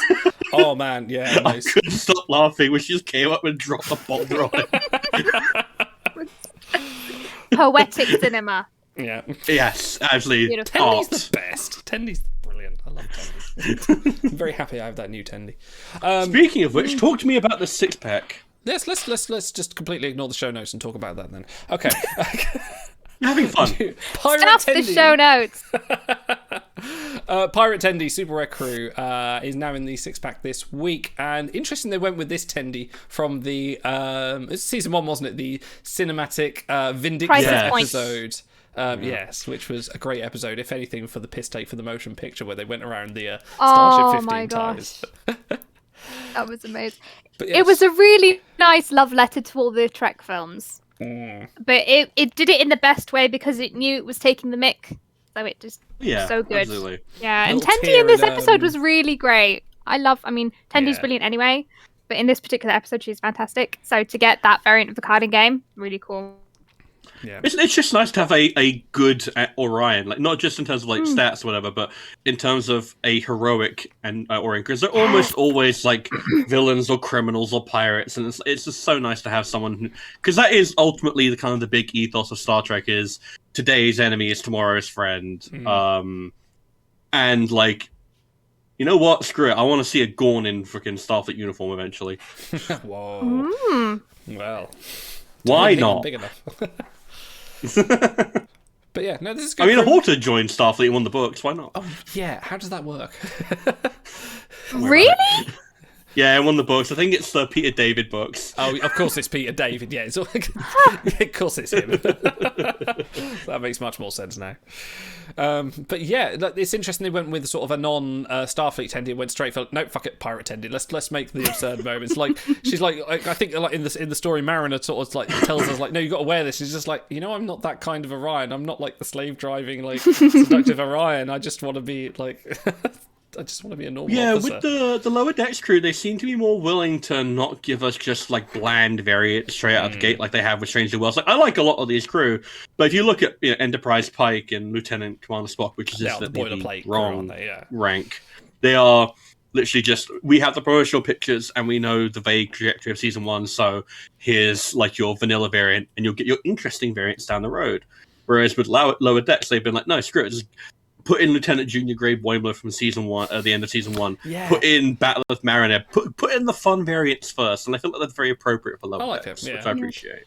Oh man, yeah. I Nice. couldn't stop laughing when she just came up and dropped the boulder on him. Poetic cinema. Yeah. Yes, actually. Beautiful. Tendy's Art. the best. Tendy's brilliant. I love Tendy. I'm very happy I have that new Tendy. Speaking of which, talk to me about the 6-pack. Let's just completely ignore the show notes and talk about that then. Okay. You're having fun. Pirate Stuff the Tendy. show notes. Pirate Tendy Super Rare Crew is now in the 6-pack this week, and interesting they went with this Tendy from the it's season 1, wasn't it? The cinematic Vindictive Crisis Point. episode. Yes, which was a great episode, if anything, for the piss take for the motion picture where they went around the Starship 15 my tires. That was amazing. But It yes. was a really nice love letter to all the Trek films. But it did it in the best way because it knew it was taking the mick. So it just Yeah, so good. absolutely. Yeah, and Little Tendy in this tear in, episode was really great. I mean, Tendy's Yeah. brilliant anyway, but in this particular episode, she's fantastic. So to get that variant of the card in game, really cool. Yeah. It's just nice to have a good Orion, like not just in terms of like stats or whatever, but in terms of a heroic and Orion, because they're almost always like villains or criminals or pirates, and it's just so nice to have someone because that is ultimately the kind of the big ethos of Star Trek is today's enemy is tomorrow's friend, and like. You know what? Screw it. I want to see a Gorn in freaking Starfleet uniform eventually. Whoa. Well. Why Anything not? Big enough. But yeah, no, this is good. I mean, crew. Horta joined Starfleet in one of the books. Why not? Oh, yeah. How does that work? Really? Yeah, in one of the books. I think it's the Peter David books. Oh, of course it's Peter David. Yeah, it's all, of course it's him. That makes much more sense now. But yeah, it's interesting they went with sort of a non-Starfleet Tendy and went straight for no, fuck it, pirate Tendy. Let's make the absurd moments. Like she's like I think like in the story, Mariner sort of like tells us like, no, you got to wear this. She's just like, I'm not that kind of Orion. I'm not like the slave driving like seductive Orion. I just want to be like. I just want to be a normal officer. With the Lower Decks crew, they seem to be more willing to not give us just like bland variants straight out of the gate like they have with Strange New Worlds. Like I like a lot of these crew, but if you look at Enterprise Pike and Lieutenant Commander Spock, which is just the boilerplate crew, wrong aren't they? Yeah. rank, they are literally just we have the promotional pictures and we know the vague trajectory of season 1. So here's like your vanilla variant, and you'll get your interesting variants down the road. Whereas with Lower Decks, they've been like, no, screw it, just put in Lieutenant Junior Grade Boimler from season 1 at the end of season 1. Yeah. Put in Battle of Mariner. Put in the fun variants first, and I feel like that's very appropriate for Lower Decks, it, yeah. which I appreciate.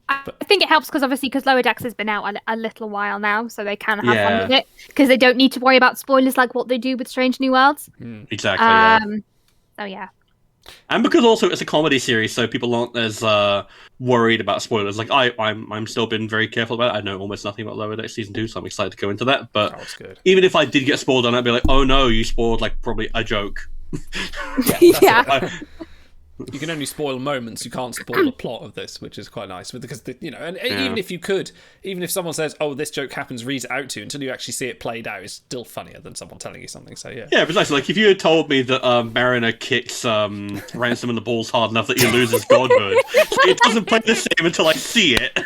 I think it helps because Lower Decks has been out a little while now, so they can have Yeah. fun with it because they don't need to worry about spoilers like what they do with Strange New Worlds. Exactly. Yeah. So yeah. And because also it's a comedy series, so people aren't as worried about spoilers. Like I'm still been very careful about it. I know almost nothing about Lower Decks season 2, so I'm excited to go into that. But That's good. even if I did get spoiled on it, I'd be like, oh no, you spoiled like probably a joke. Yeah. You can only spoil moments. You can't spoil the plot of this, which is quite nice. Because and even if you could, even if someone says, "Oh, this joke happens," read it out to you until you actually see it played out, it's still funnier than someone telling you something. So yeah. Yeah, precisely. Like if you had told me that Mariner kicks Ransom in the balls hard enough that he loses godhood, it doesn't play the same until I see it.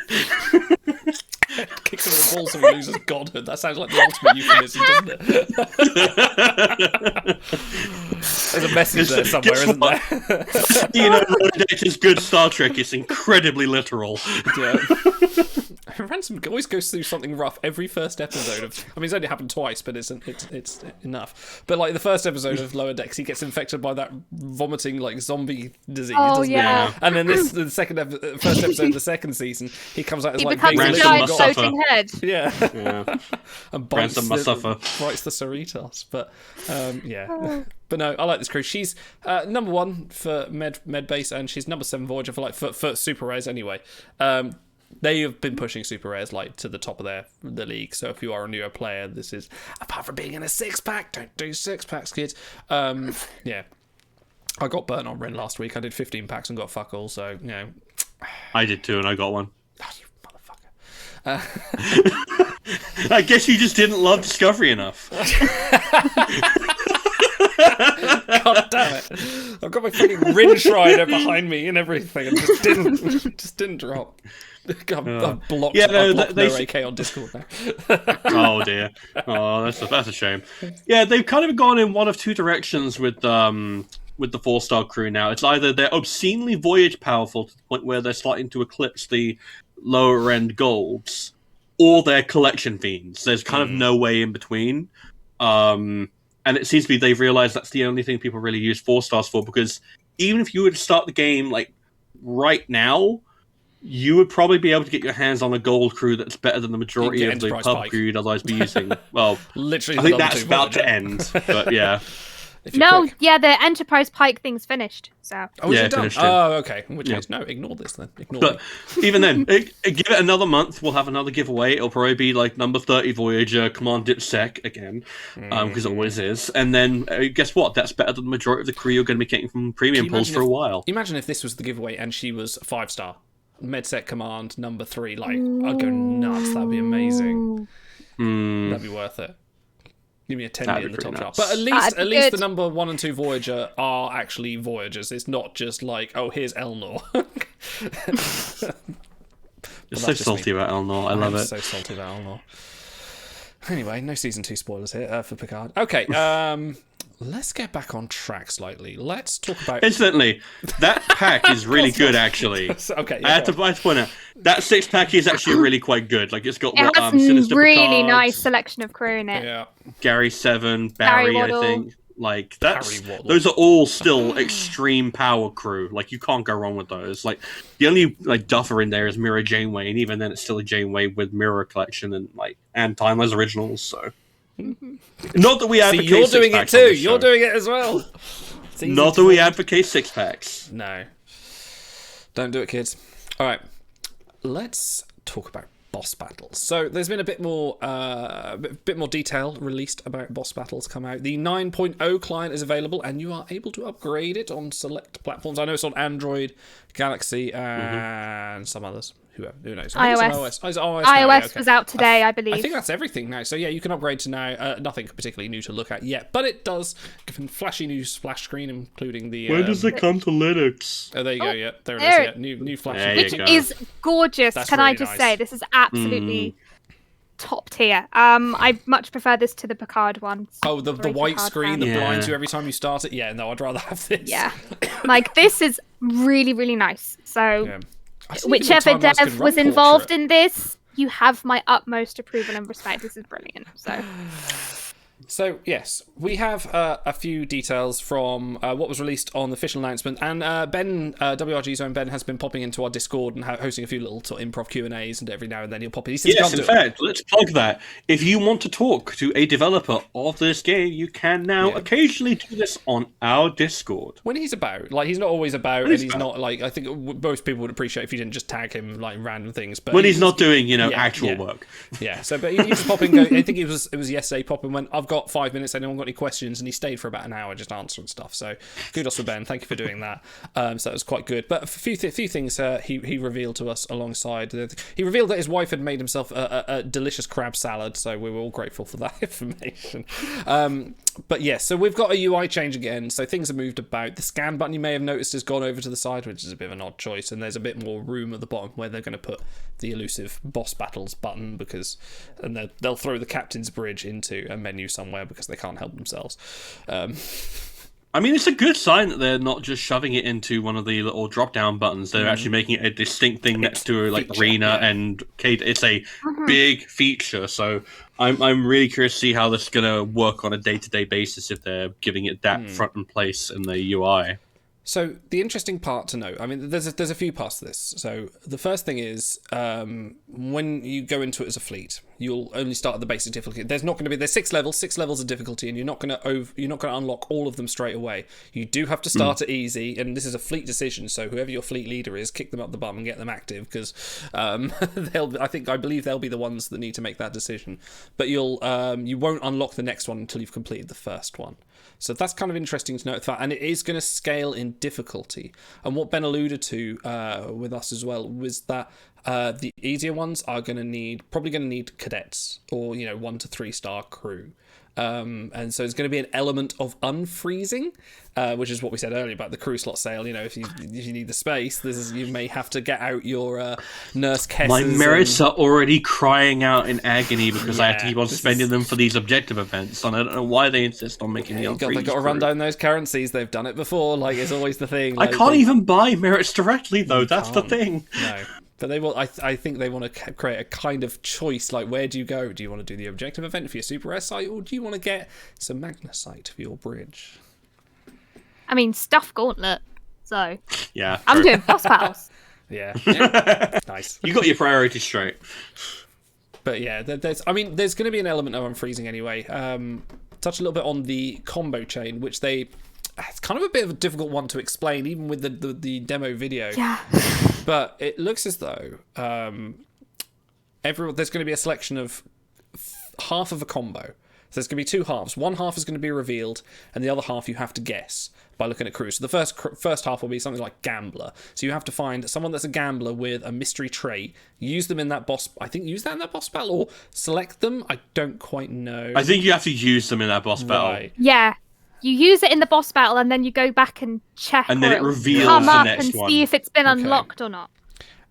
Kicks him in the balls so he loses godhood. That sounds like the ultimate euphemism, doesn't it? There's a message there somewhere, isn't there? Lower Decks is good Star Trek. It's incredibly literal. Yeah. Ransom always goes through something rough every first episode of. I mean, it's only happened twice, but it's enough. But like the first episode of Lower Decks, he gets infected by that vomiting like zombie disease. Oh, doesn't yeah. He? And then first episode of the second season, he comes out as He like becomes being a Ransom giant must suffer. floating head. yeah, Yeah. and bites Ransom must suffer. bites the Cerritos. But yeah. But no, I like this crew. She's number 1 for med base, and she's number 7 Voyager for super rares anyway. They have been pushing super rares like to the top of the league. So if you are a newer player, this is apart from being in a 6-pack, don't do 6-packs, kids. Yeah, I got burnt on Ren last week. I did 15 packs and got fuck all. So I did too, and I got one. Oh, you motherfucker. I guess you just didn't love Discovery enough. God damn it! I've got my fucking Rin Shriner behind me and everything, and just didn't drop. I've blocked, I've blocked no AK on Discord now. Oh dear. Oh, that's a shame. Yeah, they've kind of gone in one of two directions with the 4-star crew now. It's either they're obscenely voyage powerful to the point where they're starting to eclipse the lower end golds, or they're collection fiends. There's kind of no way in between. And it seems to be they've realized that's the only thing people really use 4-stars for, because even if you were to start the game like right now, you would probably be able to get your hands on a gold crew that's better than the majority of the pub crew you'd otherwise be using. Well, literally, I think that's about to end, but yeah. No, yeah, the Enterprise Pike thing's finished. So. Oh, is Yeah, it done? finished it. Oh, okay. In which case, no, ignore this then. Ignore But it. even then, give it another month, we'll have another giveaway. It'll probably be like number 30 Voyager, Command Dip Sec again, because it always is. And then, guess what? That's better than the majority of the crew you're going to be getting from premium pulls for a while. Imagine if this was the giveaway and she was 5-star. MedSec Command, number 3. Like, I'd go nuts. That'd be amazing. That'd be worth it. Give me a 10 in the top chart. But at least the number 1 and 2 Voyager are actually Voyagers. It's not just like, oh, here's Elnor. You're so salty about Elnor. I love it. So salty about Elnor. Anyway, no season 2 spoilers here for Picard. Okay, let's get back on track slightly. Let's talk about... Incidentally, that pack is really good, actually. Okay, I had to point out, that 6-pack is actually really quite good. Like, it's got It has Sinister really Picard, nice selection of crew in it. Yeah. Gary 7, Barry, I Waddle. think. Like, Harry Waddle. those are all still extreme power crew. Like, you can't go wrong with those. Like, the only like duffer in there is Mirror Janeway, and even then, it's still a Janeway with Mirror Collection and Timeless Originals. So, not that we advocate. See, you're doing it 6-packs too. on this You're show. doing it as well. Not that we advocate 6-packs. No. Don't do it, kids. All right. Let's talk about boss battles. So there's been a bit more detail released about boss battles come out. The 9.0 client is available, and you are able to upgrade it on select platforms. I know it's on Android, Galaxy, and some others. Who knows? I think iOS. it's on iOS. iOS was out today, I believe. I think that's everything now. So yeah, you can upgrade to now. Nothing particularly new to look at yet, but it does give a flashy new splash screen, including the. When does it come to Linux? Oh, there you go. Yeah, there it is. there Yeah, new flashy. There you Which go. is gorgeous. That's Can I really just nice. say, this is absolutely top tier. I much prefer this to the Picard one. Oh, the Very white Picard screen fan. that Yeah. blinds you every time you start it. Yeah, no, I'd rather have this. Yeah. Like, this is really, really nice. So, Yeah. I just need whichever more time I dev can was run involved Portrait. in this, you have my utmost approval and respect. This is brilliant. So yes, we have a few details from what was released on the official announcement, and Ben, WRG's own Ben, has been popping into our Discord and hosting a few little sort of improv Q&As, and every now and then he'll pop in. He says, Yes, "Can't in do it." fact, let's plug that. If you want to talk to a developer of this game, you can now occasionally do this on our Discord. When he's about, like, he's not always about, When and he's he's about. not like, I think most people would appreciate if you didn't just tag him like random things. But When he's not doing, yeah, actual yeah. work. Yeah, so but he just pop in. Go, I think it was yesterday. Pop in, went, "I've got 5 minutes. Anyone got any questions?" And he stayed for about an hour just answering stuff. So kudos for Ben. Thank you for doing that. So that was quite good. But a few things he revealed to us alongside. He revealed that his wife had made himself a delicious crab salad. So we were all grateful for that information. But yes, so we've got a UI change again. So things have moved about. The scan button you may have noticed has gone over to the side, which is a bit of an odd choice. And there's a bit more room at the bottom where they're going to put the elusive boss battles button, and they'll throw the captain's bridge into a menu somewhere because they can't help themselves. I mean, it's a good sign that they're not just shoving it into one of the little drop-down buttons. They're actually making it a distinct thing next to like feature, Arena yeah. and Kate. It's a big feature, so I'm really curious to see how this is going to work on a day-to-day basis if they're giving it that front and place in the UI. So the interesting part to note, I mean, there's a few parts to this. So the first thing is when you go into it as a fleet, you'll only start at the basic difficulty. There's 6 levels of difficulty, and you're not going to unlock all of them straight away. You do have to start at easy, and this is a fleet decision. So whoever your fleet leader is, kick them up the bum and get them active, because I believe they'll be the ones that need to make that decision. But you won't unlock the next one until you've completed the first one. So that's kind of interesting to note that, and it is going to scale in difficulty. And what Ben alluded to with us as well was that The easier ones are probably going to need cadets or 1 to 3 star crew. And so it's going to be an element of unfreezing, which is what we said earlier about the crew slot sale. If you need the space, you may have to get out your nurse Kesses. My merits are already crying out in agony because I have to keep on spending them for these objective events, and I don't know why they insist on making the unfreeze. They've got to run down those currencies. They've done it before. Like, it's always the thing. I can't even buy merits directly, though. That's the thing. No. But they will. I think they want to create a kind of choice. Like, where do you go? Do you want to do the objective event for your Super S site, or do you want to get some Magnesite for your bridge? I mean, stuff gauntlet. So yeah, I'm doing boss battles. Yeah. Nice. You got your priorities straight. But yeah, there's going to be an element of unfreezing anyway. Touch a little bit on the combo chain, which it's kind of a bit of a difficult one to explain, even with the demo video. Yeah. But it looks as though there's going to be a selection of half of a combo. So there's going to be 2 halves. One half is going to be revealed, and the other half you have to guess by looking at crew. So the first half will be something like Gambler. So you have to find someone that's a gambler with a mystery trait, use them in that boss. I think use that in that boss battle, or select them. I don't quite know. I think you have to use them in that boss battle. Right. Yeah. You use it in the boss battle, and then you go back and check, and then it reveals come the up next and one. see if it's been unlocked or not.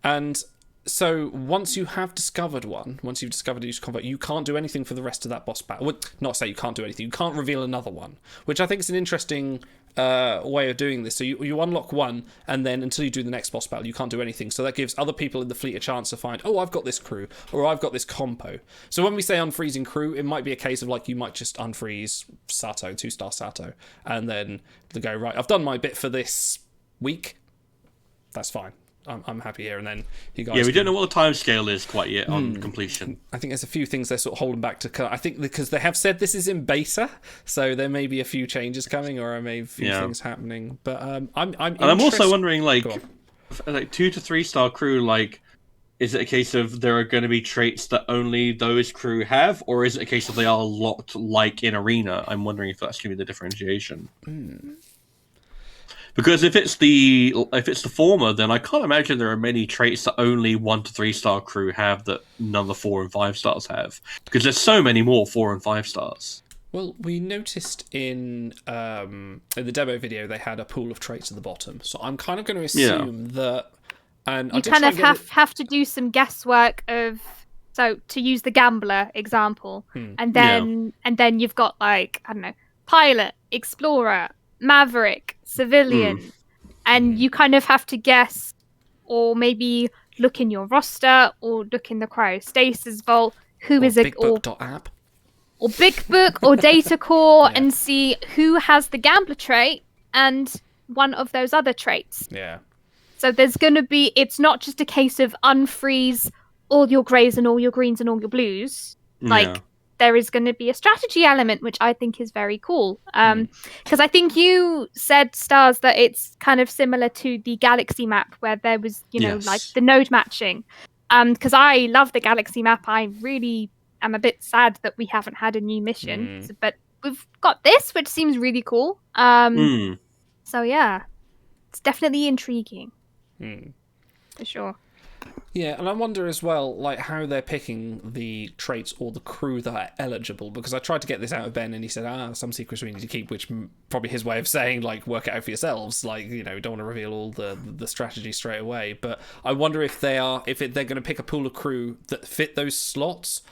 And so once you have discovered one, once you've discovered a use combo, you can't do anything for the rest of that boss battle. Well, not say you can't do anything. You can't reveal another one, which I think is an interesting way of doing this. So you unlock one, and then until you do the next boss battle, you can't do anything. So that gives other people in the fleet a chance to find, I've got this crew, or I've got this compo. So when we say unfreezing crew, it might be a case of like you might just unfreeze Sato, 2-star Sato, and then they go, right, I've done my bit for this week. That's fine. I'm happy here, and then you guys. Yeah, we don't know what the time scale is quite yet on completion. I think there's a few things they're sort of holding back to. I think because they have said this is in beta, so there may be a few changes coming, or maybe a few things happening. But I'm also wondering, like 2 to 3 star crew, like, is it a case of there are going to be traits that only those crew have, or is it a case of they are locked like in Arena? I'm wondering if that's going to be the differentiation. Because if it's the former, then I can't imagine there are many traits that only 1 to 3 star crew have that none of the 4 and 5 stars have. Because there's so many more 4 and 5 stars. Well, we noticed in the demo video they had a pool of traits at the bottom, so I'm kind of going to assume that. And you kind of have to do some guesswork of. So to use the gambler example, and then you've got like, I don't know, pilot, explorer, maverick, civilian, and you kind of have to guess, or maybe look in your roster, or look in the cryostasis vault, BigBook.app, or Big Book, or Data Core, and see who has the gambler trait and one of those other traits. Yeah. So there's going to be, it's not just a case of unfreeze all your greys and all your greens and all your blues. Like, there is going to be a strategy element, which I think is very cool. Because I think you said, Stars, that it's kind of similar to the Galaxy map, where there was, like the node matching. Because I love the Galaxy map. I really am a bit sad that we haven't had a new mission. But we've got this, which seems really cool. So yeah, it's definitely intriguing. For sure. Yeah, and I wonder as well, like, how they're picking the traits or the crew that are eligible, because I tried to get this out of Ben, and he said, some secrets we need to keep, which probably his way of saying, like, work it out for yourselves, like, don't want to reveal all the strategy straight away. But I wonder if they're going to pick a pool of crew that fit those slots,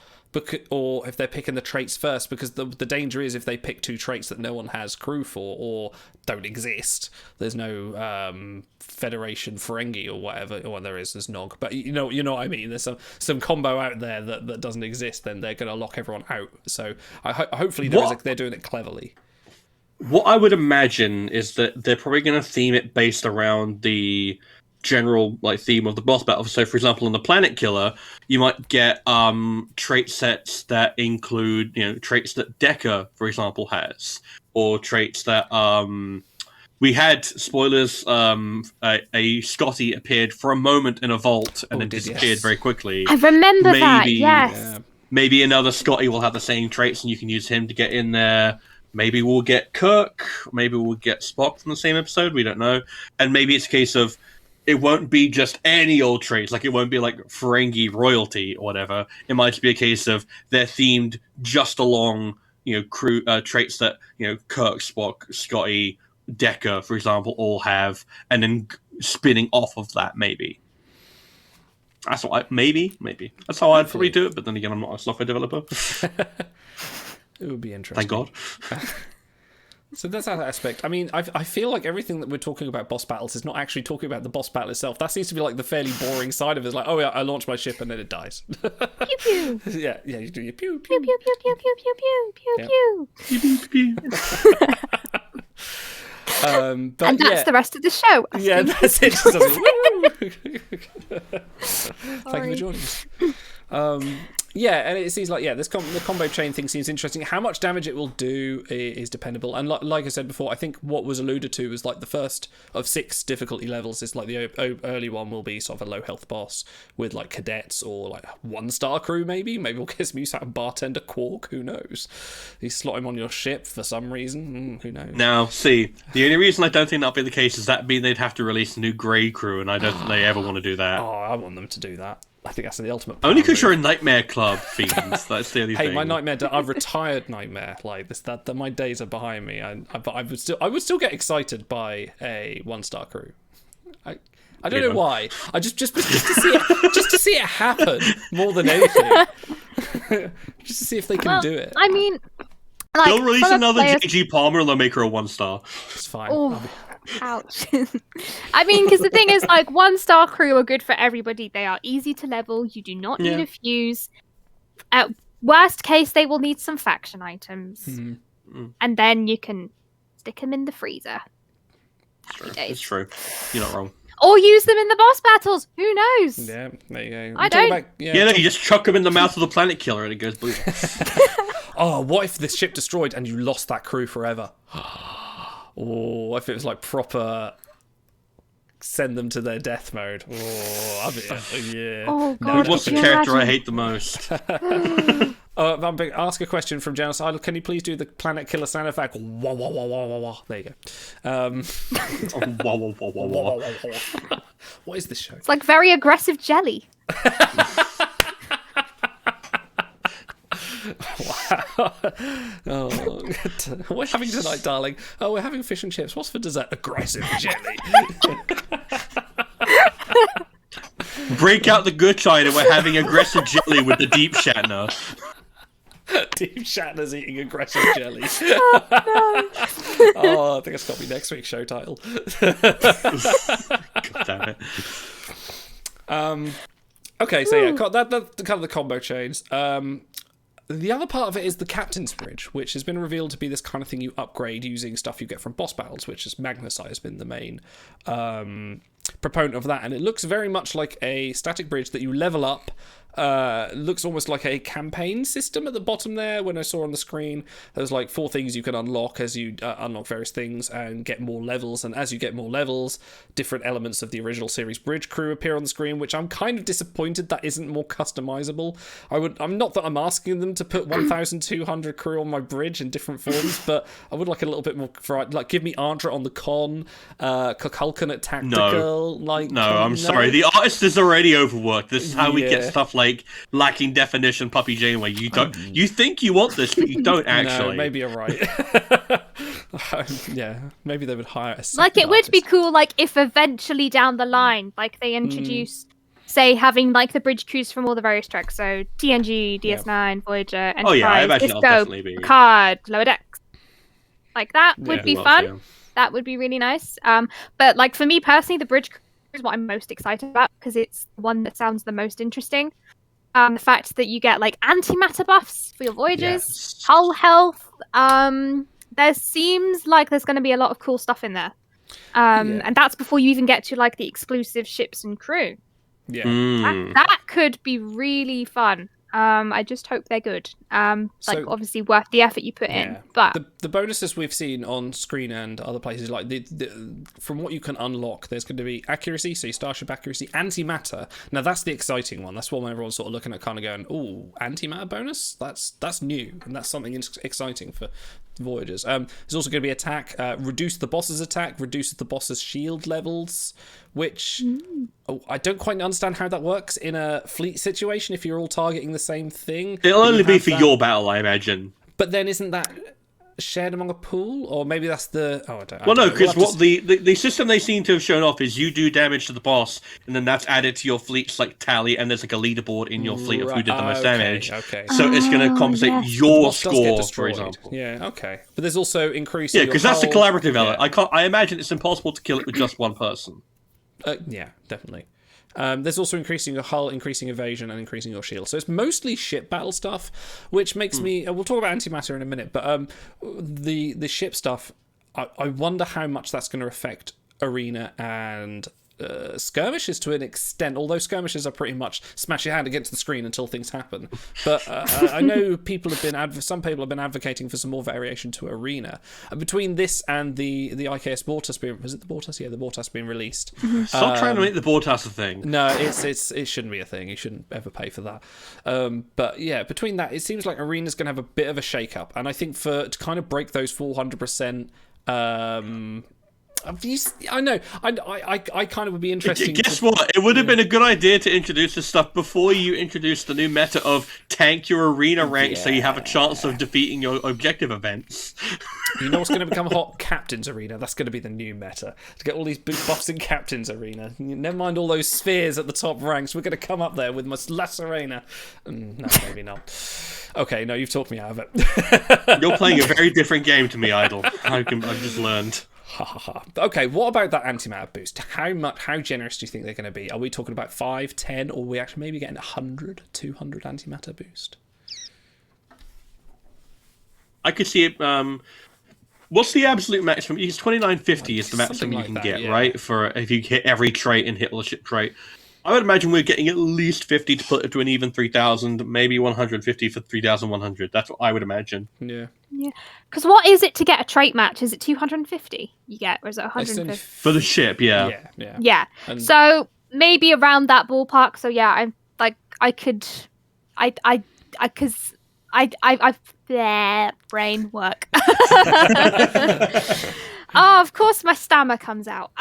or if they're picking the traits first, because the danger is if they pick 2 traits that no one has crew for or don't exist, there's no Federation Ferengi or whatever, or there's Nog, but you know what I mean, there's some combo out there that doesn't exist, then they're going to lock everyone out. So hopefully they're doing it cleverly. What I would imagine is that they're probably going to theme it based around the general theme of the boss battle. So for example, in the Planet Killer, you might get trait sets that include traits that Decker, for example, has, or traits that we had, spoilers, a Scotty appeared for a moment in a vault and then disappeared very quickly. I remember that, yes. Yeah. Maybe another Scotty will have the same traits and you can use him to get in there. Maybe we'll get Kirk, maybe we'll get Spock from the same episode, we don't know. And maybe it's a case of it won't be just any old traits. Like, it won't be like Ferengi royalty or whatever. It might be a case of they're themed just along, crew traits that, Kirk, Spock, Scotty, Decker, for example, all have, and then spinning off of that, maybe. That's what maybe. That's how I'd probably do it, but then again, I'm not a software developer. It would be interesting. Thank God. So that's that aspect. I mean, I feel like everything that we're talking about boss battles is not actually talking about the boss battle itself. That seems to be like the fairly boring side of it. It's like, oh yeah, I launch my ship and then it dies. Pew pew. Yeah, you do your pew Pew pew. pew pew pew pew pew pew pew Yeah. pew. But And that's the rest of the show. Yeah, that's it. Just Thank you for joining us. Yeah, and it seems like the combo chain thing seems interesting. How much damage it will do is dependable, and like I said before, I think what was alluded to was like the first of 6 difficulty levels is like the early one will be sort of a low health boss with like cadets or like 1-star crew. Maybe we'll get some use out of bartender Quark. Who knows? You slot him on your ship for some reason. Who knows? Now, see, the only reason I don't think that'll be the case is that they'd have to release a new grey crew, and I don't think they ever want to do that. Oh, I want them to do that. I think that's the ultimate. Only because power you're a Nightmare Club fiend. That's the only thing. Hey, my Nightmare. I've retired Nightmare. Like this, that my days are behind me. But I would still get excited by a 1-star crew. I don't know why. I just to see it happen more than anything. Just to see if they can do it. I mean, like, they'll release another players... JG Palmer and they'll make her a 1-star. It's fine. Oh, ouch. I mean, because the thing is, like, 1-star crew are good for everybody. They are easy to level. You do not need a fuse. At worst case, they will need some faction items. Mm-hmm. And then you can stick them in the freezer. Happy days. It's true. You're not wrong. Or use them in the boss battles. Who knows? Yeah, there you go. I don't. No, you just chuck them in the mouth of the planet killer and it goes boom. Oh, what if this ship destroyed and you lost that crew forever? Or if it was like proper send them to their death mode. Oh, yeah. Oh, God. What's the character I hate the most? Ask a question from Janice Idle. Can you please do the planet killer sound effect? Wah, wah, wah, wah, wah, wah. There you go. Wah, wah, wah, wah, wah. What is this show? It's like very aggressive jelly. Wow. Oh, we're having tonight, darling. Oh, we're having fish and chips. What's for dessert? Aggressive jelly. Break out the good side and we're having aggressive jelly with the deep Shatner. Deep Shatner's eating aggressive jelly. Oh, no. Oh, I think it's got to be next week's show title. God damn it. Okay, so yeah, that's kind of the combo chains. The other part of it is the Captain's Bridge, which has been revealed to be this kind of thing you upgrade using stuff you get from boss battles, which is Magnusite has been the main proponent of that. And it looks very much like a static bridge that you level up. Looks almost like a campaign system at the bottom there. When I saw on the screen, there's like 4 things you can unlock as you unlock various things and get more levels. And as you get more levels, different elements of the original series bridge crew appear on the screen, which I'm kind of disappointed that isn't more customizable. I'm not that I'm asking them to put 1,200 crew on my bridge in different forms, but I would like a little bit more variety. Like, give me Ardra on the con, Kukulkan at tactical. I'm sorry. The artist is already overworked. This is how we get stuff like lacking definition, Puppy Janeway. You don't. You think you want this, but you don't actually. No, maybe you're right. Yeah, maybe they would hire a Like, it would artist. be cool, like, if eventually down the line, like, they introduce, say, having, like, the bridge crews from all the various tracks. So, TNG, DS9, Voyager, Enterprise, Oh, yeah, I imagine that'll Disco, definitely be. Picard, Lower Decks. Like, that would be well, fun. yeah. That would be really nice. But, like, for me personally, the bridge crew is what I'm most excited about, because it's the one that sounds the most interesting. The fact that you get, like, antimatter buffs for your voyages, Yes. hull health. There seems like there's going to be a lot of cool stuff in there. And that's before you even get to, like, the exclusive ships and crew. Yeah. That could be really fun. I just hope they're good. Like, So- obviously worth the effort you put in. But the bonuses we've seen on screen and other places, like from what you can unlock, there's going to be accuracy, so your starship accuracy, antimatter. Now that's the exciting one. That's what everyone's sort of looking at, kind of going, "Ooh, antimatter bonus? That's new, and that's something exciting for Voyagers." There's also going to be attack, reduce the boss's attack, reduce the boss's shield levels, which I don't quite understand how that works in a fleet situation if you're all targeting the same thing. It'll but you only be have for that- your battle, I imagine. But then isn't that shared among a pool? Or maybe that's the... Oh, I don't Well, no, know. because We'll have to the system they seem to have shown off is you do damage to the boss, and then that's added to your fleet's like tally, and there's like a leaderboard in your fleet of who did the most damage. Okay. So it's going to compensate yes. The your boss does get score, for destroyed. example. Yeah, okay. But there's also increasing Yeah, your because that's the hull. collaborative element. Yeah. I imagine it's impossible to kill it with just one person. Yeah, definitely. There's also increasing your hull, increasing evasion, and increasing your shield. So it's mostly ship battle stuff, which makes me... We'll talk about antimatter in a minute, but the ship stuff, I wonder how much that's going to affect arena and skirmishes to an extent, although skirmishes are pretty much smash your hand against the screen until things happen. But I know some people have been advocating for some more variation to arena. Between this and the IKS Bortas being... Was it the Bortas? Yeah, the Bortas being released. Stop trying to make the Bortas a thing. No, it shouldn't be a thing. You shouldn't ever pay for that. But yeah, between that, it seems like arena's going to have a bit of a shake-up. And I think to kind of break those 400%... I know. I kind of would be interesting. Guess what? It would have been a good idea to introduce this stuff before you introduce the new meta of tank your arena rank so you have a chance of defeating your objective events. You know what's going to become hot? Captain's Arena. That's going to be the new meta. To get all these big buffs in Captain's Arena. Never mind all those spheres at the top ranks. We're going to come up there with much less arena. No, maybe not. Okay, no, you've talked me out of it. You're playing a very different game to me, Idle. I've just learned. Okay, what about that antimatter boost? How generous do you think they're going to be? Are we talking about 5, 10, or are we actually maybe getting 100, 200 antimatter boost? I could see it. What's the absolute maximum? It's 2950 is the maximum Something you like can that, get, yeah. right? For if you hit every trait and hit all the ship trait. I would imagine we're getting at least 50 to put it to an even 3000, maybe 150 for 3100. That's what I would imagine. Yeah. Yeah. Because what is it to get a trait match? Is it 250 you get, or is it 150? For the ship, yeah. Yeah. Yeah. And- So maybe around that ballpark. So yeah, I'm like brain work. Oh, of course my stammer comes out.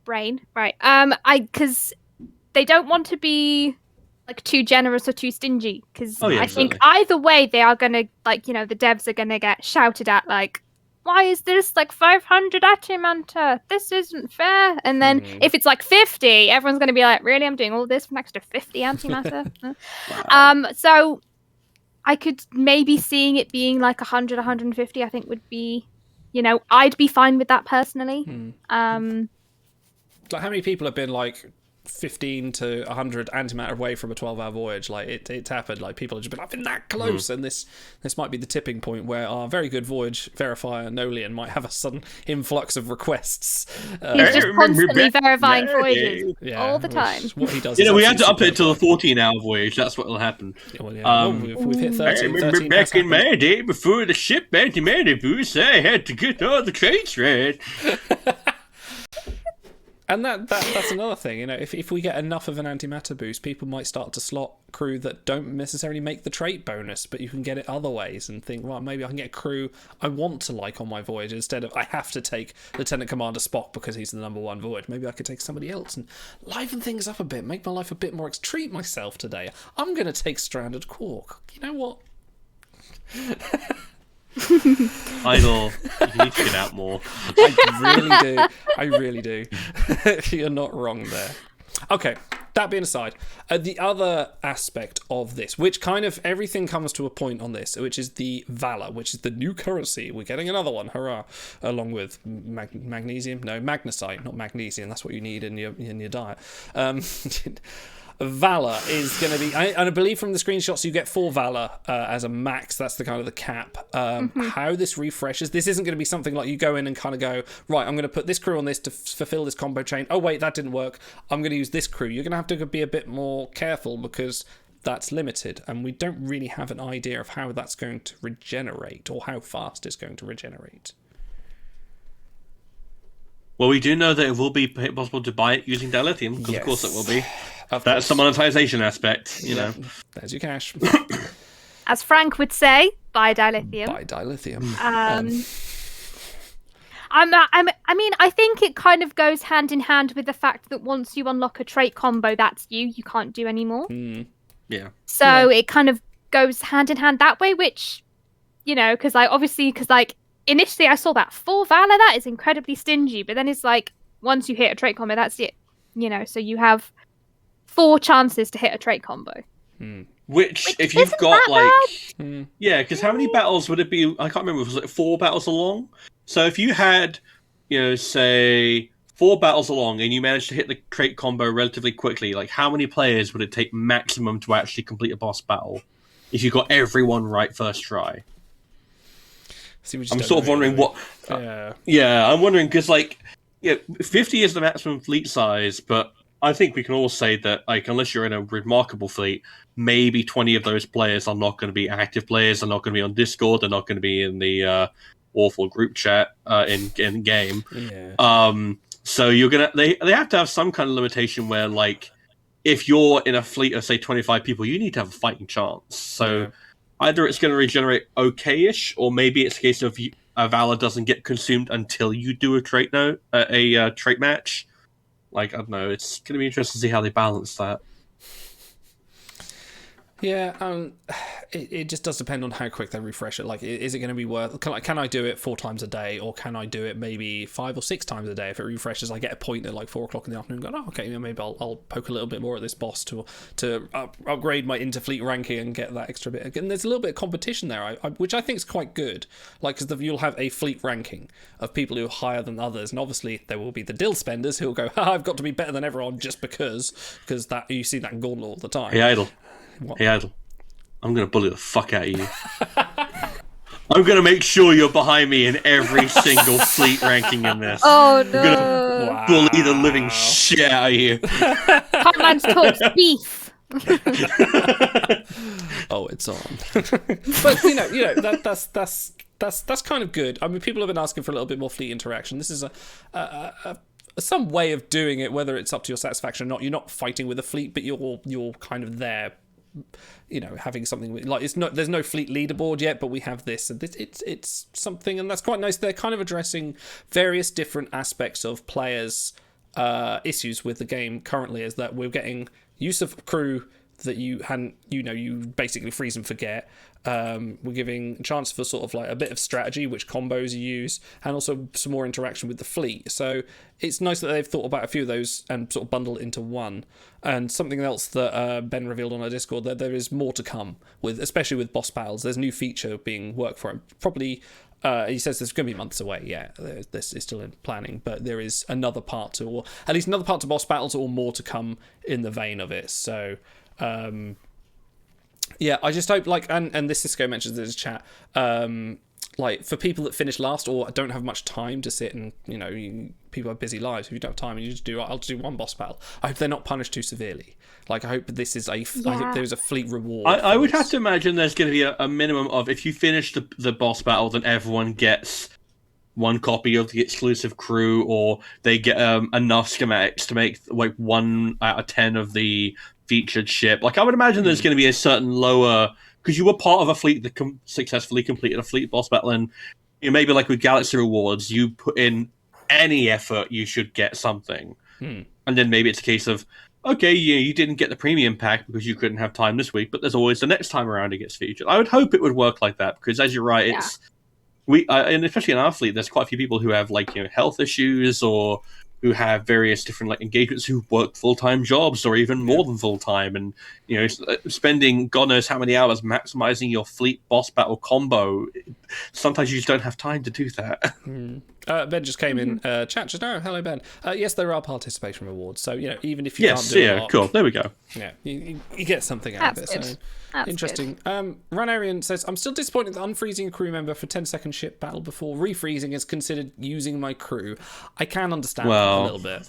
Brain, right. Because they don't want to be like too generous or too stingy. Because Oh, yeah, I think certainly. either way they are gonna the devs are gonna get shouted at like, why is this like 500 Atimanta? This isn't fair. And then if it's like 50, everyone's gonna be like, really? I'm doing all this for an extra 50 antimatter? So I could maybe seeing it being like 100, 150. I think would be, I'd be fine with that personally. Like, how many people have been like 15 to 100 antimatter away from a 12-hour voyage? Like, it's happened. Like, people have just been, I've been that close. And this might be the tipping point where our very good voyage verifier Nolian might have a sudden influx of requests. He's just constantly verifying voyages all the which time. is what he does. You know, is we had to up absolutely it to the 14-hour voyage. That's what will happen. superb. Well, we've hit 13. I remember 13 back has in happened. my day, before the ship antimatter boost, I had to get all the traits right. And that's another thing, if we get enough of an antimatter boost, people might start to slot crew that don't necessarily make the trait bonus, but you can get it other ways and think, right, maybe I can get a crew I want to like on my voyage instead of I have to take Lieutenant Commander Spock because he's the #1 voyage. Maybe I could take somebody else and liven things up a bit, make my life a bit more, treat myself today. I'm going to take Stranded Quark. You know what? Idle, you need to get out more. I really do. You're not wrong there. Okay, that being aside, the other aspect of this, which kind of everything comes to a point on this, which is the Valor, which is the new currency. We're getting another one, hurrah! Along with magnesium, no, magnesite, not magnesium. That's what you need in your diet. Valor is going to be, and I believe from the screenshots you get 4 Valor as a max. That's the kind of the cap. How this refreshes, this isn't going to be something like you go in and kind of go, right, I'm going to put this crew on this to fulfill this combo chain. Oh wait, that didn't work. I'm going to use this crew. You're going to have to be a bit more careful because that's limited, and we don't really have an idea of how that's going to regenerate or how fast it's going to regenerate. Well, we do know that it will be possible to buy it using dilithium, because of course it will be. That's the monetization aspect, you know. There's your cash. As Frank would say, buy dilithium. Buy dilithium. I mean, I think it kind of goes hand in hand with the fact that once you unlock a trait combo, that's you can't do anymore. Yeah. So it kind of goes hand in hand that way, which, because initially I saw that 4 Valor, that is incredibly stingy, but then it's like, once you hit a trait combo, that's it. So you have 4 chances to hit a trait combo. Which if you've got yeah, because how many battles would it be? I can't remember. Was it 4 battles along? So if you had, say 4 battles along, and you managed to hit the trait combo relatively quickly, like how many players would it take maximum to actually complete a boss battle? If you got everyone right first try. I'm sort of wondering what. Yeah, I'm wondering because 50 is the maximum fleet size, but I think we can all say that, unless you're in a remarkable fleet, maybe 20 of those players are not going to be active players. They're not going to be on Discord. They're not going to be in the awful group chat in game. Yeah. So you're gonna they have to have some kind of limitation where if you're in a fleet of say 25 people, you need to have a fighting chance. So either it's going to regenerate okay-ish, or maybe it's a case of a Valor doesn't get consumed until you do a trait trait match. I don't know. It's going to be interesting to see how they balance that. Yeah, it just does depend on how quick they refresh it. Is it going to be worth? Can I do it 4 times a day, or can I do it maybe 5 or 6 times a day? If it refreshes, I get a point at 4 o'clock in the afternoon. And go, okay, maybe I'll poke a little bit more at this boss to upgrade my interfleet ranking and get that extra bit. And there's a little bit of competition there, which I think is quite good. Because you'll have a fleet ranking of people who are higher than others, and obviously there will be the dill spenders who will go, I've got to be better than everyone just because that you see that in Gauntlet all the time. Hey, Idle. What? Hey, Idle. I'm going to bully the fuck out of you. I'm going to make sure you're behind me in every single fleet ranking in this. Oh, no. I'm going to bully the living shit out of you. Cartman's talks beef. Oh, it's on. But, that's kind of good. I mean, people have been asking for a little bit more fleet interaction. This is some way of doing it, whether it's up to your satisfaction or not. You're not fighting with a fleet, but you're kind of there, having something there's no fleet leaderboard yet, but we have this, and it's something, and that's quite nice. They're kind of addressing various different aspects of players' issues with the game currently, is that we're getting use of crew that you hadn't, you basically freeze and forget. We're giving a chance for sort of a bit of strategy, which combos you use, and also some more interaction with the fleet. So it's nice that they've thought about a few of those and sort of bundle it into one. And something else that Ben revealed on our Discord, that there is more to come with, especially with boss battles. There's a new feature being worked for him. Probably, he says there's going to be months away. Yeah, this is still in planning, but there is another part to, or at least another part to boss battles, or more to come in the vein of it. So. Yeah, I just hope, and this Cisco mentions in his chat, for people that finish last or don't have much time to sit and, people have busy lives. If you don't have time, I'll just do one boss battle. I hope they're not punished too severely. I hope this is I hope there's a fleet reward. I would have to imagine there's going to be a minimum of, if you finish the boss battle, then everyone gets one copy of the exclusive crew, or they get enough schematics to make 1 out of 10 of the featured ship. I would imagine there's going to be a certain lower, because you were part of a fleet that successfully completed a fleet boss battle, and maybe with Galaxy Rewards, you put in any effort, you should get something. And then maybe it's a case of, okay, you didn't get the premium pack because you couldn't have time this week, but there's always the next time around it gets featured. I would hope it would work like that, because as you're right, it's and especially in our fleet, there's quite a few people who have health issues, or who have various different engagements, who work full-time jobs or even more than full-time, and spending God knows how many hours maximizing your fleet boss battle combo. Sometimes you just don't have time to do that. Ben just came in chat just now. Hello, Ben. Yes, there are participation rewards, so even if you can't do a lot, cool, there we go. Yeah, you get something out of it. So That's interesting. Ranarian says, I'm still disappointed that unfreezing a crew member for 10-second ship battle before refreezing is considered using my crew. I can understand that a little bit.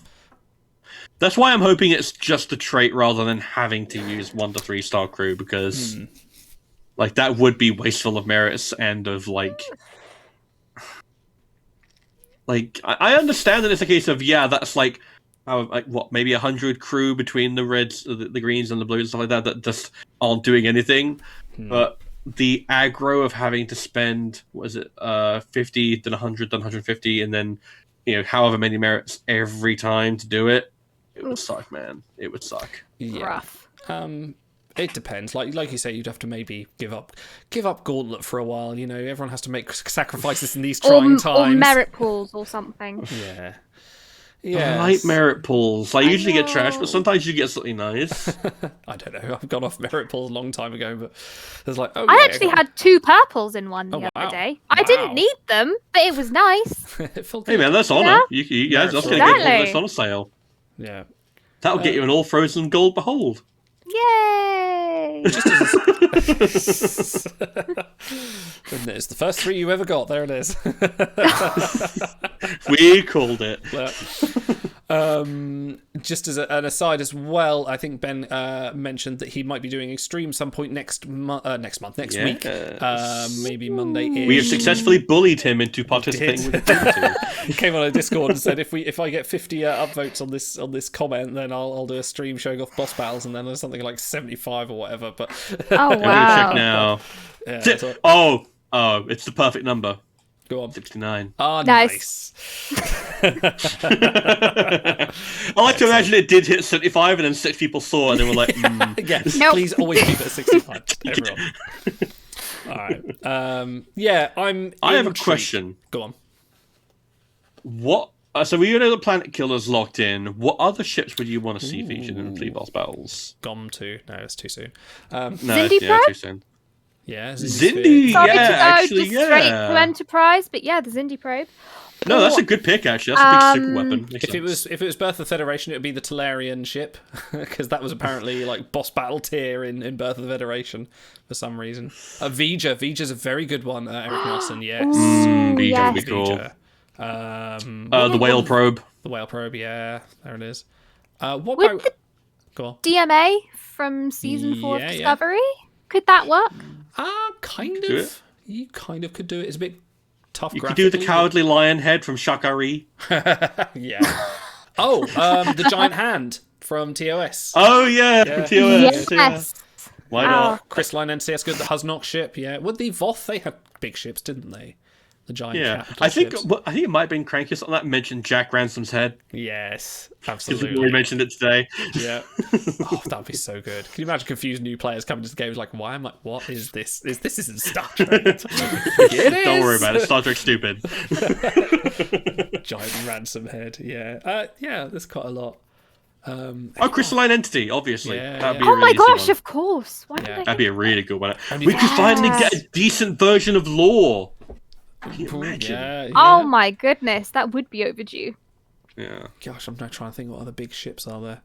That's why I'm hoping it's just a trait rather than having to use 1 to 3 star crew, because that would be wasteful of merits and of I understand that it's a case of, that's maybe 100 crew between the reds, the greens, and the blues and stuff like that just aren't doing anything. But the aggro of having to spend, what is it, 50, then 100, then 150, and then, however many merits every time to do it, it would suck, man. It would suck. Yeah. Rough. It depends. Like you say, you'd have to maybe give up Gauntlet for a while. Everyone has to make sacrifices in these trying times. Or merit pools or something. Yeah. I like merit pools. I usually get trash, but sometimes you get something nice. I don't know. I've gone off merit pools a long time ago, but there's like, I actually had 2 purples in one the other day. I didn't need them, but it was nice. It felt Hey good. man, that's honor. You guys, that's gonna get one list on a sale. Yeah. That'll get you an all frozen gold behold. Yay! And it's the first 3 you ever got. There it is. We called it. Just as an aside as well, I think Ben mentioned that he might be doing a stream some point next week, maybe Monday. We have successfully bullied him into participating with the team. He came on a Discord and said, if I get 50 upvotes on this comment, then I'll do a stream showing off boss battles, and then there's something like 75 or whatever. But Oh wow! Check now. Yeah, It's the perfect number. go on. 69. Oh, Nice. I like to imagine it did hit 75 and then 6 people saw it and they were like, Yes, Nope. please always keep it at 65. Everyone. All right. Yeah, I have a intrigued. question. Go on. What? So we know the Planet Killer's locked in. What other ships would you want to see featured in Fleet Boss battles? Gom 2. No, it's too soon. No, Zindy yeah, Probe? too soon. Yeah, Zindy, Sorry yeah, to go actually, just straight yeah. to Enterprise, but yeah, the Zindy Probe. No, that's a good pick, actually. That's a big super weapon. Makes If it sense. was Birth of the Federation, it would be the Talarian ship, because that was apparently like boss battle tier in Birth of the Federation for some reason. Vija's a very good one. Eric Nelson, yes. Vija yes. would be cool. Vija. The whale probe. The whale probe, yeah, there it is. What Would about? the Go on. DMA from season 4 of Yeah, yeah. Discovery? Could that work? Kind do of. You kind of could do it. It's a bit tough. You could do the graphically, cowardly lion head from Shakari. but- Yeah. Oh, the giant hand from TOS. Oh, yeah, from TOS. Yes. Yeah. Why not? Crystalline NCS good. The Husnock ship, yeah. Well, the Voth, they had big ships, didn't they? The giant Yeah, capital I think ships. I think it might have been Cranky on that mentioned Jack Ransom's head. Yes, Because we absolutely. mentioned it today. Yeah. Oh, that'd be so good. Can you imagine confused new players coming to the game like, why am I? What is this? This isn't Star Trek. It is. Don't worry about it. Star Trek's stupid. Giant ransom head. Yeah. Yeah. There's quite a lot. Oh, Crystalline Entity, obviously. Yeah, That'd yeah. be a Oh my really easy gosh, one. of course. Why did Yeah. I That'd get be a really good one. Only We could finally Yes. get a decent version of lore. Can you Ooh, imagine? yeah. Oh my goodness, that would be overdue. Yeah. Gosh, I'm now trying to think what other big ships are there.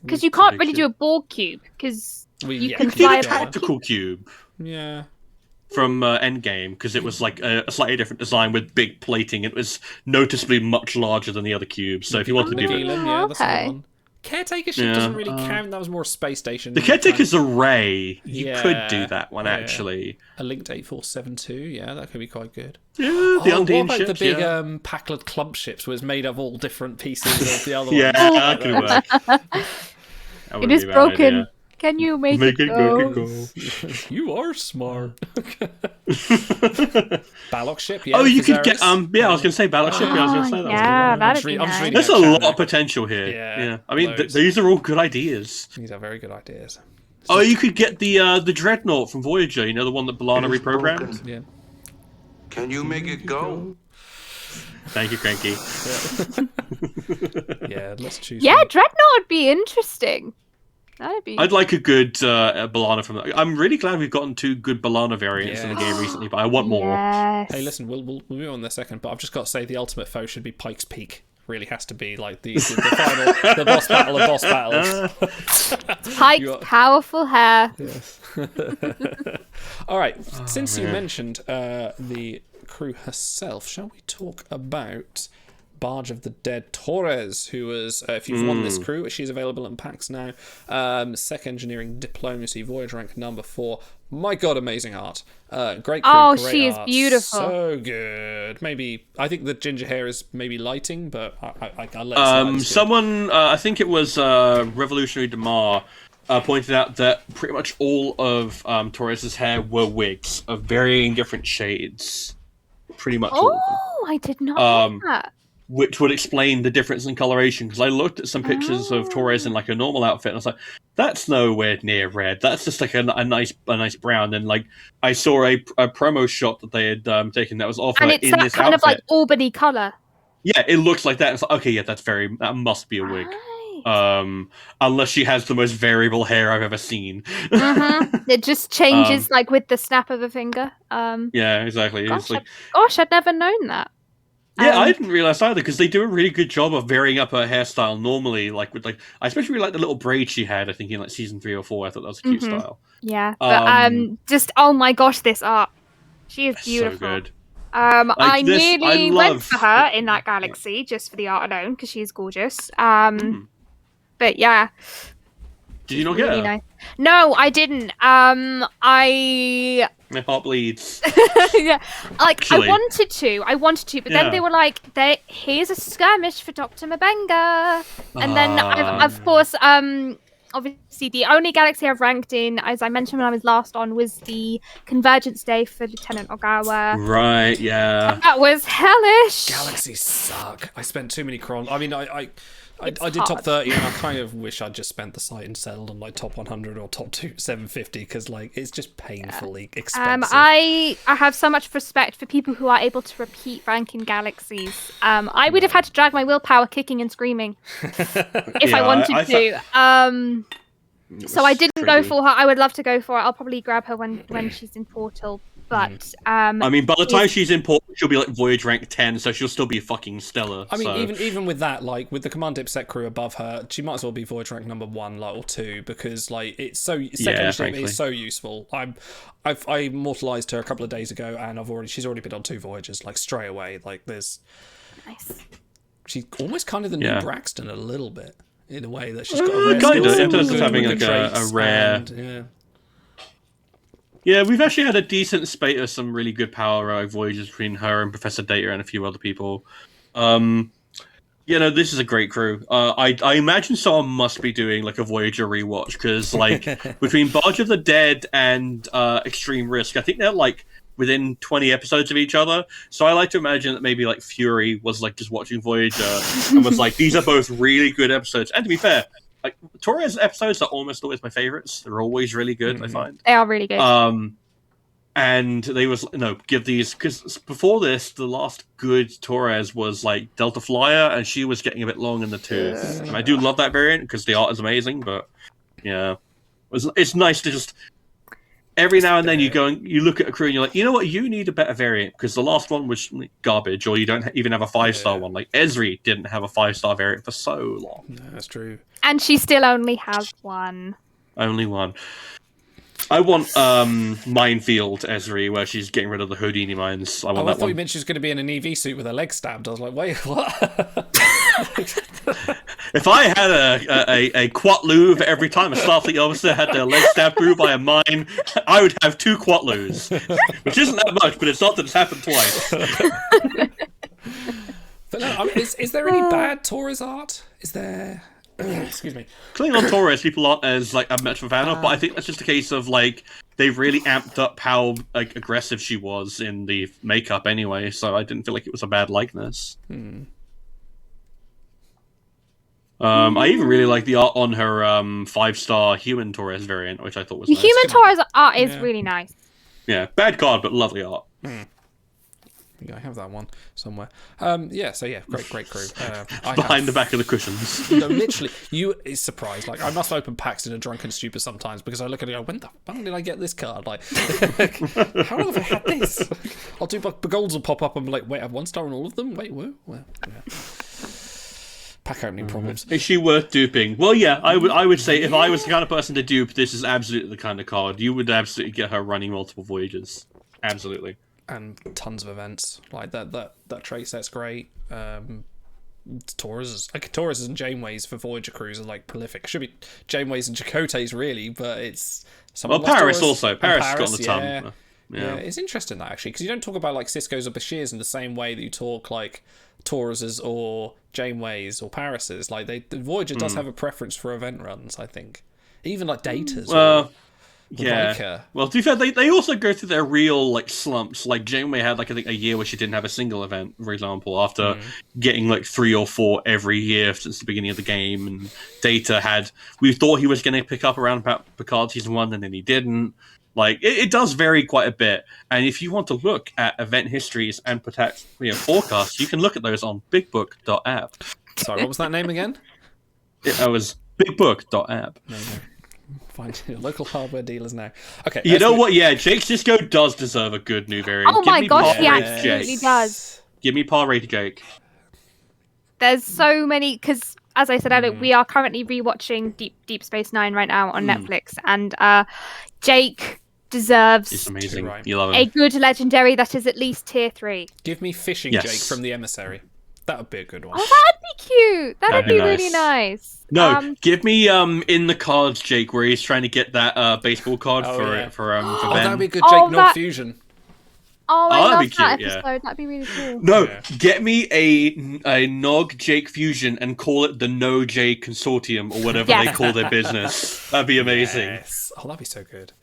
Because you can't big really ship. do a Borg cube, because you Yeah, can You could do fly a a tactical cube Yeah. from Endgame, because it was like a slightly different design with big plating. It was noticeably much larger than the other cubes. So if you wanted to do it, Magellan, yeah, that's okay. another one. Caretaker ship Yeah, doesn't really count. That was more a space station. the Caretaker's Array. You Yeah, could do that one, yeah. actually. A linked 8472. Yeah, that could be quite good. Yeah, the What Undine about ships, the big yeah. Packlet clump ships, where it's made of all different pieces of the other Yeah, ones? that could work. That It wouldn't is be a bad broken. idea. Can you make, Make it go? go. You are smart. Ballock ship, yeah. Oh, you could get Viserys. yeah. I was gonna say Battleship. Yeah, I was gonna say that. Yeah, I'm that'd just be reading- I'm just nice. reading There's out a chat lot now. of potential here. Yeah, Yeah, I mean, loads. these are all good ideas. These are very good ideas. Oh, you could get the Dreadnought from Voyager. You know, the one that B'Elanna reprogrammed. Yeah. Can you make it go? Thank you, Cranky. Yeah, let's choose. Yeah, one. Dreadnought would be interesting. That'd be. I'd like a good B'Elanna from that. I'm really glad we've gotten 2 good B'Elanna variants in the game recently, but I want more. Yes. Hey, listen, we'll move on in a second, but I've just got to say the ultimate foe should be Pike's Peak. Really has to be like the final, the boss battle of boss battles. Pike's You are- powerful hair. All right, since you mentioned the crew herself, shall we talk about Barge of the Dead Torres, who was, if you've won this crew, she's available in packs now. Sec Engineering Diplomacy, Voyage rank number 4. My God, amazing art. Great crew, Oh, great she is art, beautiful. So good. Maybe, I think the ginger hair is maybe lighting, but I'll let it slide. Someone, I think it was Revolutionary Damar, pointed out that pretty much all of Torres's hair were wigs of varying different shades. Pretty much all of them. Oh, I did not know that. Which would explain the difference in coloration, because I looked at some pictures of Torres in like a normal outfit, and I was like, "That's nowhere near red. That's just like a nice brown." And like I saw a promo shot that they had taken that was of And her it's in that this kind outfit. of like Albany colour. Yeah, it looks like that. It's like, okay, yeah, that must be a wig. Right. Unless she has the most variable hair I've ever seen. It just changes like with the snap of a finger. Yeah, exactly. It's Gosh, like, I'd never known that. yeah, I didn't realize either, because they do a really good job of varying up her hairstyle normally. Like with like, I especially really like the little braid she had. I think in like season 3 or 4, I thought that was a cute style. Yeah, but just oh my gosh, this art, she is beautiful. So good. I this, nearly I went love- for her in that galaxy just for the art alone because she's gorgeous. But yeah, Did you not get really her? nice. No, I didn't. My heart bleeds. Yeah, like Actually. I wanted to, but then Yeah. they were like, here's a skirmish for Dr. Mabenga, and then of course, obviously the only galaxy I've ranked in, as I mentioned when I was last on, was the Convergence Day for Lieutenant Ogawa. Right, yeah. That was hellish. Galaxies suck. I spent too many crons. I mean, I did hard. top 30, and I kind of wish I'd just spent the site and settled on like top 100 or top 750, because like it's just painfully expensive. I have so much respect for people who are able to repeat ranking galaxies. I would have had to drag my willpower kicking and screaming if I wanted to. So I didn't go for her. I would love to go for her. I'll probably grab her when she's in Portal. But I mean, by the time she's in port, she'll be like Voyage rank 10, so she'll still be fucking stellar. I mean, so. even with that, like with the Command Dipset crew above her, she might as well be Voyage rank number 1, like, or 2, because like it's so frankly. it's so useful. I immortalized her a couple of days ago, and she's already been on 2 voyages like straight away. Like there's, nice. she's almost kind of the new Yeah. Braxton a little bit in a way that she's got a rare kind of, skill in set, terms of good having like traits, a rare. and, yeah. Yeah, we've actually had a decent spate of some really good power voyages between her and Professor Data and a few other people. This is a great crew. I imagine someone must be doing like a Voyager rewatch, because like between Barge of the Dead and Extreme Risk, I think they're like within 20 episodes of each other. So I like to imagine that maybe like Fury was like just watching Voyager and was like, these are both really good episodes. And to be fair, like Torres episodes are almost always my favorites. They're always really good, I find. They are really good. And they give these, because before this, the last good Torres was like Delta Flyer, and she was getting a bit long in the tooth. And I do love that variant because the art is amazing, but yeah, it's nice to just every now and then you go and you look at a crew and you're like, you know what, you need a better variant, because the last one was garbage, or you don't even have a 5-star one. Like Esri didn't have a 5-star variant for so long. No, that's true. And she still only has one. Only one. I want Minefield Esri, where she's getting rid of the Houdini mines. I want I that thought one. you meant she was going to be in an EV suit with her leg stabbed. I was like, wait, what? If I had a Quatlu every time a Starfleet officer had their leg stabbed through by a mine, I would have 2 Quatlus, which isn't that much, but it's not that it's happened twice. But no, I mean, is there any bad Torres art? Is there? Excuse me. Klingon Torres, people aren't as like I'm much of a fan of, but I think that's just a case of like they really amped up how like aggressive she was in the makeup anyway. So I didn't feel like it was a bad likeness. I even really like the art on her 5-star human Torres variant, which I thought was The nice. human Torres art is really nice. Yeah, bad card, but lovely art. Yeah, I have that one somewhere. Great crew. Behind the back of the cushions. No, literally, you is surprised. Like, I must open packs in a drunken stupor sometimes, because I look at it and go, when the fuck did I get this card? Like, how long have I had this? I'll do, but golds will pop up and be like, wait, I have 1-star on all of them? Wait, whoa? Well, yeah. Pack opening problems. Is she worth duping? Well, yeah, I would say if I was the kind of person to dupe, this is absolutely the kind of card. You would absolutely get her running multiple voyages. Absolutely. And tons of events. Like that trait set's great. Taurus and Janeways for Voyager crews are like prolific. Should be Janeways and Chakotay's really, but it's Paris also. Paris has got on the ton. Yeah, it's interesting that actually, because you don't talk about like Cisco's or Bashirs in the same way that you talk like Tauruses or Janeways or Parises. Like the Voyager does have a preference for event runs, I think. Even like Data's. Well, or yeah. Riker. Well, to be fair, they also go through their real like slumps. Like Janeway had like I think a year where she didn't have a single event, for example, after getting like 3 or 4 every year since the beginning of the game. And Data had we thought he was going to pick up around about Picard season 1, and then he didn't. Like it does vary quite a bit. And if you want to look at event histories and forecasts, you can look at those on bigbook.app. Sorry, what was that name again? It was bigbook.app. No. Find your local hardware dealers now. Okay. You know what? Yeah, Jake Sisko does deserve a good new variant. Oh Give my me gosh, par he rate absolutely Jake. does. Give me par rate Jake. There's so many because, as I said earlier, we are currently rewatching Deep Space Nine right now on Netflix, and Jake deserves It's amazing. Right. You love a him. good legendary that is at least tier 3. Give me Fishing Yes. Jake from the Emissary. That would be a good one. Oh, that'd be cute. That'd That'd be be really nice. nice. No, give me in the cards Jake, where he's trying to get that baseball card Oh, for yeah. for Oh, Ben. that would be a good Oh, Jake Nog that- fusion. Oh, I that'd love be that cute, yeah. episode. That'd be really cool. No, Yeah. get me a Nog Jake fusion and call it the No J Consortium or whatever Yes. they call their business. That'd be amazing. Yes. Oh, that'd be so good.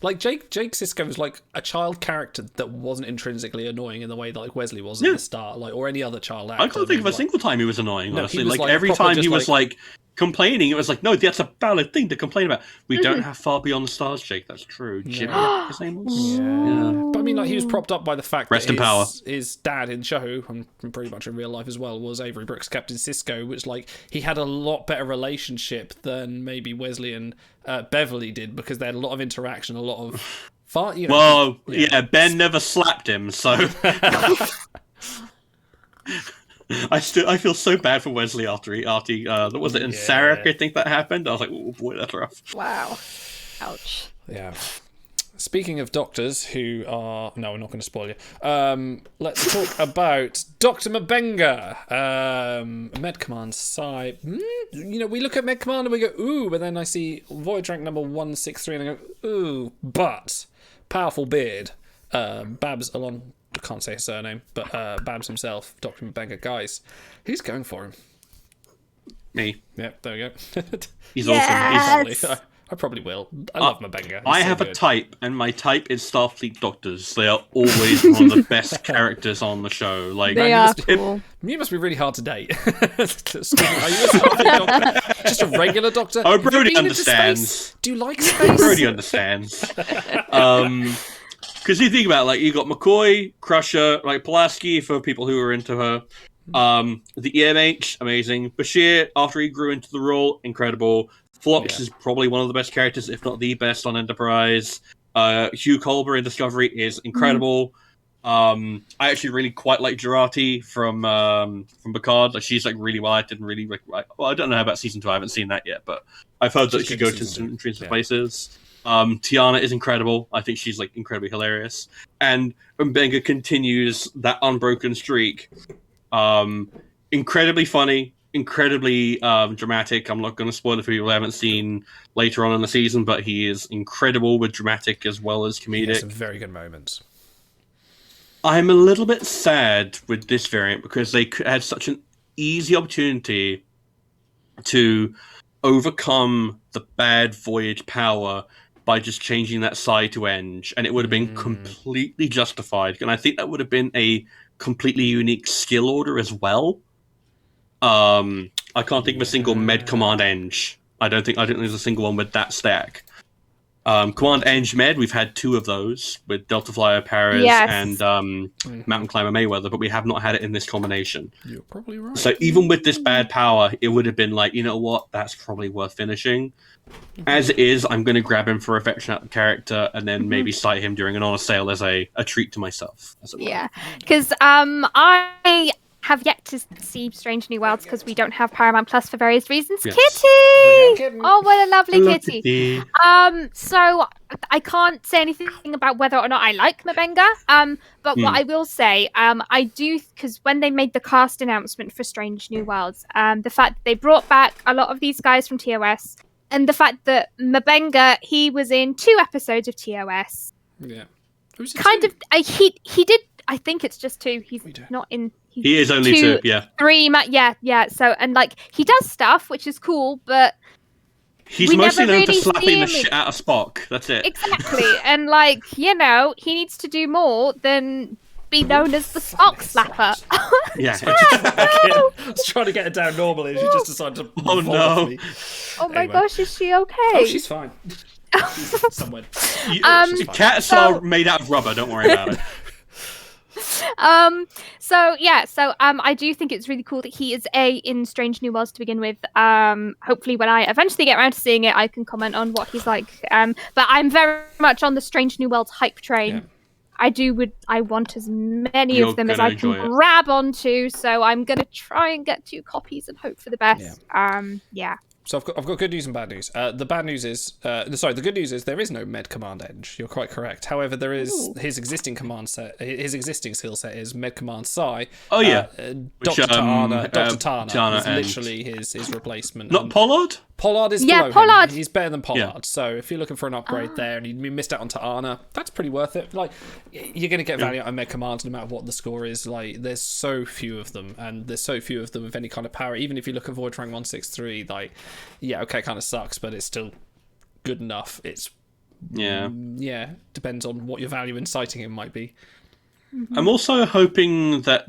Like Jake Sisko was like a child character that wasn't intrinsically annoying in the way that like Wesley was at the start, like or any other child actor. I can't think of a like, single time he was annoying, No, honestly. he was, Like, like, every proper time just, he was like complaining, it was like, no, that's a valid thing to complain about. We don't have Far Beyond the Stars, Jake. That's true. Jimmy, his name was? Yeah. But I mean, like he was propped up by the fact Rest that in power. his dad in show and pretty much in real life as well was Avery Brooks, Captain Sisko, which like he had a lot better relationship than maybe Wesley and Beverly did because they had a lot of interaction, a lot of far. You know, Well, yeah, Ben never slapped him, so I feel so bad for Wesley after was it in Sarek? I think that happened. I was like, oh boy, that's rough. Wow. Ouch. Yeah. Speaking of doctors who are... No, we're not going to spoil you. Let's talk about Dr. Mabenga. Med Command Psi. You know, we look at Med Command and we go, ooh, but then I see Voyage rank number 163 and I go, ooh, but powerful beard. Babs Alon... I can't say his surname, but Babs himself, Dr. Mabenga. Guys, who's going for him? Me. Yep, there we go. He's Yes! awesome. I probably will. I love Mabenga. I have a type, and my type is Starfleet Doctors. They are always one of the best characters on the show. Like They are cool. You must be really hard to date. Are you a Starfleet doctor? Just a regular doctor? Oh, Have you Brody been into understands. space? Do you like space? Brody understands. Because you think about it, like you got McCoy, Crusher, like Pulaski for people who are into her. The EMH, amazing. Bashir, after he grew into the role, incredible. Phlox is probably one of the best characters, if not the best, on Enterprise. Hugh Culber in Discovery is incredible. I actually really quite like Jurati from Picard. Like she's like really well acted and really like. Well, I don't know about season 2. I haven't seen that yet, but I've heard that She's she good in goes to season some two. interesting Yeah. places. Tiana is incredible. I think she's like incredibly hilarious. And Mbenga continues that unbroken streak. Incredibly funny, incredibly dramatic. I'm not going to spoil it for people who haven't seen later on in the season, but he is incredible with dramatic as well as He comedic. has some very good moments. I'm a little bit sad with this variant because they had such an easy opportunity to overcome the bad Voyage power by just changing that psi to Eng, and it would have been completely justified. And I think that would have been a completely unique skill order as well. I can't think of a single Med Command Eng. I don't think there's a single one with that stack. Command Eng Med, we've had 2 of those with Delta Flyer Paris Yes. and Mountain Climber Mayweather, but we have not had it in this combination. You're probably right. So even with this bad power, it would have been like, you know what, that's probably worth finishing. As it is, I'm going to grab him for affection out the character and then maybe cite him during an honor sale as a treat to myself. As it were. Yeah, because I have yet to see Strange New Worlds because we don't have Paramount Plus for various reasons. Yes. Kitty! Oh, what a lovely Hello, kitty. Kitty. So I can't say anything about whether or not I like Mabenga. But what I will say, I do, because when they made the cast announcement for Strange New Worlds, the fact that they brought back a lot of these guys from TOS, and the fact that Mabenga, he was in 2 episodes of TOS. Yeah. Who's he Kind to? of, he did. I think it's just 2. He's don't. not in. He is only 2, yeah. 3. Yeah. So and like he does stuff which is cool, but He's We mostly never known for really see slapping the him shit out of Spock. That's it. Exactly, and like he needs to do more than be known as the Spock slapper. Yeah. I was trying to get her down normally, and she just decided to Oh, fall off no. me. Oh my Anyway. gosh, is she okay? Oh, she's fine. She's somewhere. Cats are made out of rubber. Don't worry about it. I do think it's really cool that he is in Strange New Worlds to begin with. Hopefully when I eventually get around to seeing it, I can comment on what he's like. But I'm very much on the Strange New Worlds hype train. Yeah. I want as many You're of them as gonna I can enjoy it. grab onto, so I'm gonna try and get 2 copies and hope for the best. Yeah. So I've got good news and bad news. The bad news is, the good news is there is no Med Command Eng. You're quite correct. However, there is his existing command set. His existing skill set is Med Command Psi. Oh, yeah. Dr. Tana. Dr. Tana Tana is and- literally his replacement. Not And Pollard? Pollard is Yeah, below Pollard. him. He's better than Pollard. Yeah. So if you're looking for an upgrade there and you missed out on Ta'ana, that's pretty worth it. Like, you're going to get value out of Med Commands no matter what the score is. Like, there's so few of them, and there's so few of them with any kind of power. Even if you look at Void Rank 163, like, yeah, okay, kind of sucks, but it's still good enough. It's, Yeah. depends on what your value in citing him might be. I'm also hoping that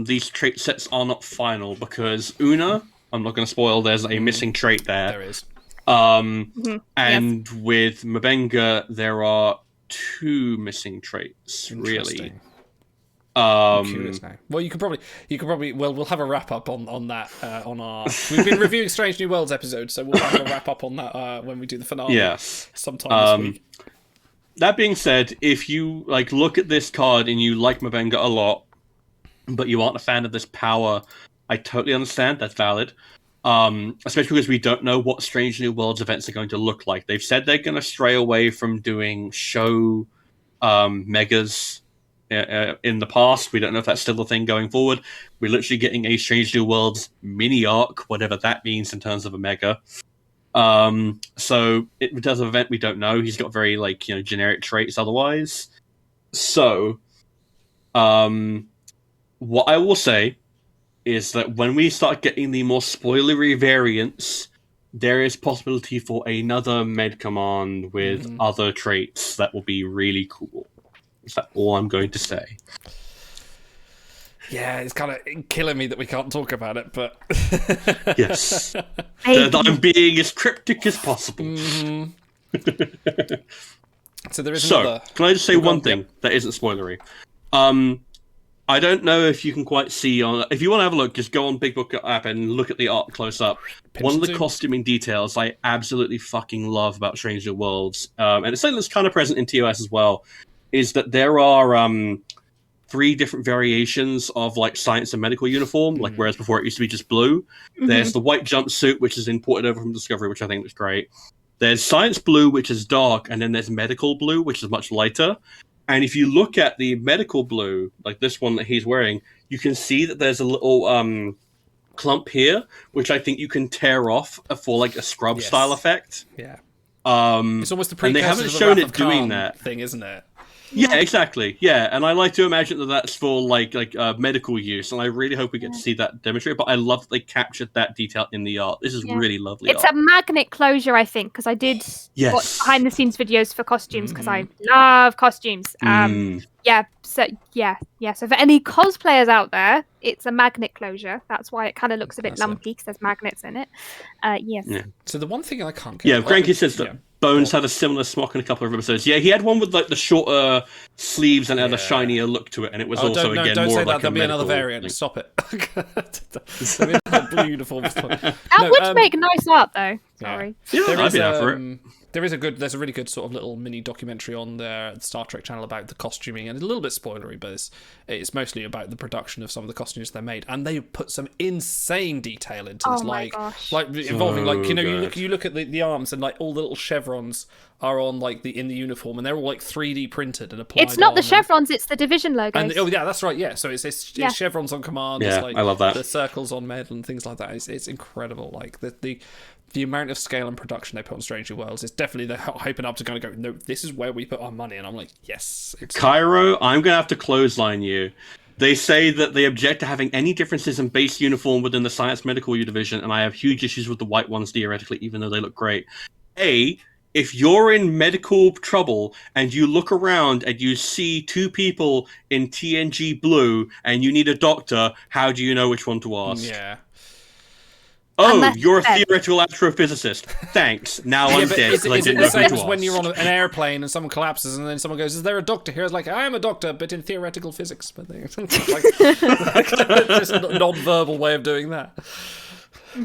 these trait sets are not final because Una, I'm not going to spoil, there's a missing trait there. There is. And with Mabenga, there are 2 missing traits, really. Interesting. I'm curious now. Well, you could probably. Well, we'll have a wrap up on that on our. We've been reviewing Strange New Worlds episodes, so we'll have a wrap up on that when we do the finale. Yes. Sometime this week. That being said, if you look at this card and you like Mabenga a lot, but you aren't a fan of this power, I totally understand. That's valid. Especially because we don't know what Strange New Worlds events are going to look like. They've said they're going to stray away from doing show megas in the past. We don't know if that's still a thing going forward. We're literally getting a Strange New Worlds mini arc, whatever that means in terms of a mega. So it does an event we don't know. He's got very generic traits otherwise. So, what I will say is that when we start getting the more spoilery variants, there is possibility for another med command with other traits that will be really cool. Is that all I'm going to say? Yeah, it's kind of killing me that we can't talk about it, but Yes. That I'm being as cryptic as possible. So there is So, another. can I just say one thing that isn't spoilery? I don't know if you can quite see on. If you want to have a look, just go on Big Book app and look at the art close up. One of the zoom. costuming details I absolutely fucking love about Strange New Worlds, and it's something that's kind of present in TOS as well, is that there are 3 different variations of science and medical uniform. Whereas before it used to be just blue. There's the white jumpsuit, which is imported over from Discovery, which I think looks great. There's science blue, which is dark, and then there's medical blue, which is much lighter. And if you look at the medical blue, like this one that he's wearing, you can see that there's a little clump here, which I think you can tear off for a scrub style effect. Yeah. It's It's almost the and precursor they haven't to the shown Wrath it of doing Khan that. thing, isn't it? Yeah, exactly. Yeah, and I like to imagine that that's for medical use, and I really hope we get to see that demonstrated. But I love that they captured that detail in the art. This is really lovely. It's art. a magnet closure, I think, because I did Yes. watch behind the scenes videos for costumes because I love costumes. So for any cosplayers out there, it's a magnet closure. That's why it kind of looks a bit That's it. lumpy because there's magnets in it. Yes. Yeah. So the one thing I can't get. Yeah, Cranky says that Yeah. Bones had a similar smock in a couple of episodes. Yeah, he had one with the shorter sleeves and had a shinier look to it, and it was also don't again more say of that. There'll be another medical variant. thing. Stop it. There'll be another blue uniform. That would make nice art, though. Sorry. Yeah, There I'd is, be down for it. there's a really good sort of little mini documentary on the Star Trek channel about the costuming, and a little bit spoilery, but it's mostly about the production of some of the costumes they made, and they put some insane detail into this, Oh my gosh. involving good. you look at the arms and all the little chevrons are on in the uniform, and they're all 3D printed and applied. It's not the on, chevrons, it's the division logos. and oh yeah, that's right. Yeah, so it's chevrons on command. Yeah, it's I love that. The circles on med and things like that. It's incredible. Like the amount of scale and production they put on Strange New Worlds is definitely they're hyping up to kind of go. No, this is where we put our money, and I'm like, yes. It's Cairo, I'm gonna have to clothesline you They say that they object to having any differences in base uniform within the science medical division, and I have huge issues with the white ones theoretically, even though they look great. If you're in medical trouble and you look around and you see two people in TNG blue and you need a doctor, how do you know which one to ask? Yeah. Oh, Unless you're a it's dead. theoretical astrophysicist. Thanks. Now I'm dead Is because I it didn't the know same who as to when ask. you're on an airplane and someone collapses and then someone goes, "Is there a doctor here?" I was like, "I am a doctor, but in theoretical physics." But just a non-verbal way of doing that.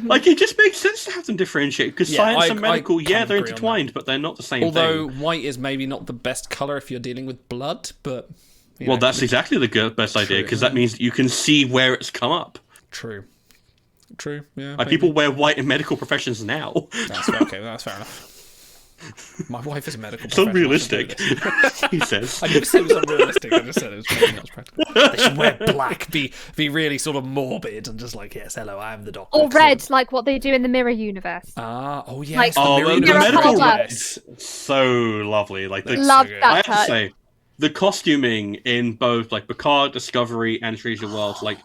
Like, it just makes sense to have them differentiate, because Yeah, science I- and medical, I yeah, can't they're agree on intertwined, but they're not the same Although thing. white is maybe not the best color if you're dealing with blood, but you Well, know, that's exactly the best idea, True, because that means that you can see where it's come up. true. Yeah. Like, maybe. people wear white in medical professions now. That's fair. Okay, that's fair enough. My wife is a medical It's professional. unrealistic, he says. I didn't say it was unrealistic. I just said it was probably not as practical. They should wear black, be really sort of morbid and just like, yes, hello, I am the doctor. Or red, like what they do in the Mirror universe. Oh yeah. Like- Oh, the Mirror medical colour. red's so lovely. Like, the, Love so good. I that have to touch. say, the costuming in both, like, Picard, Discovery, and Stranger Worlds, like,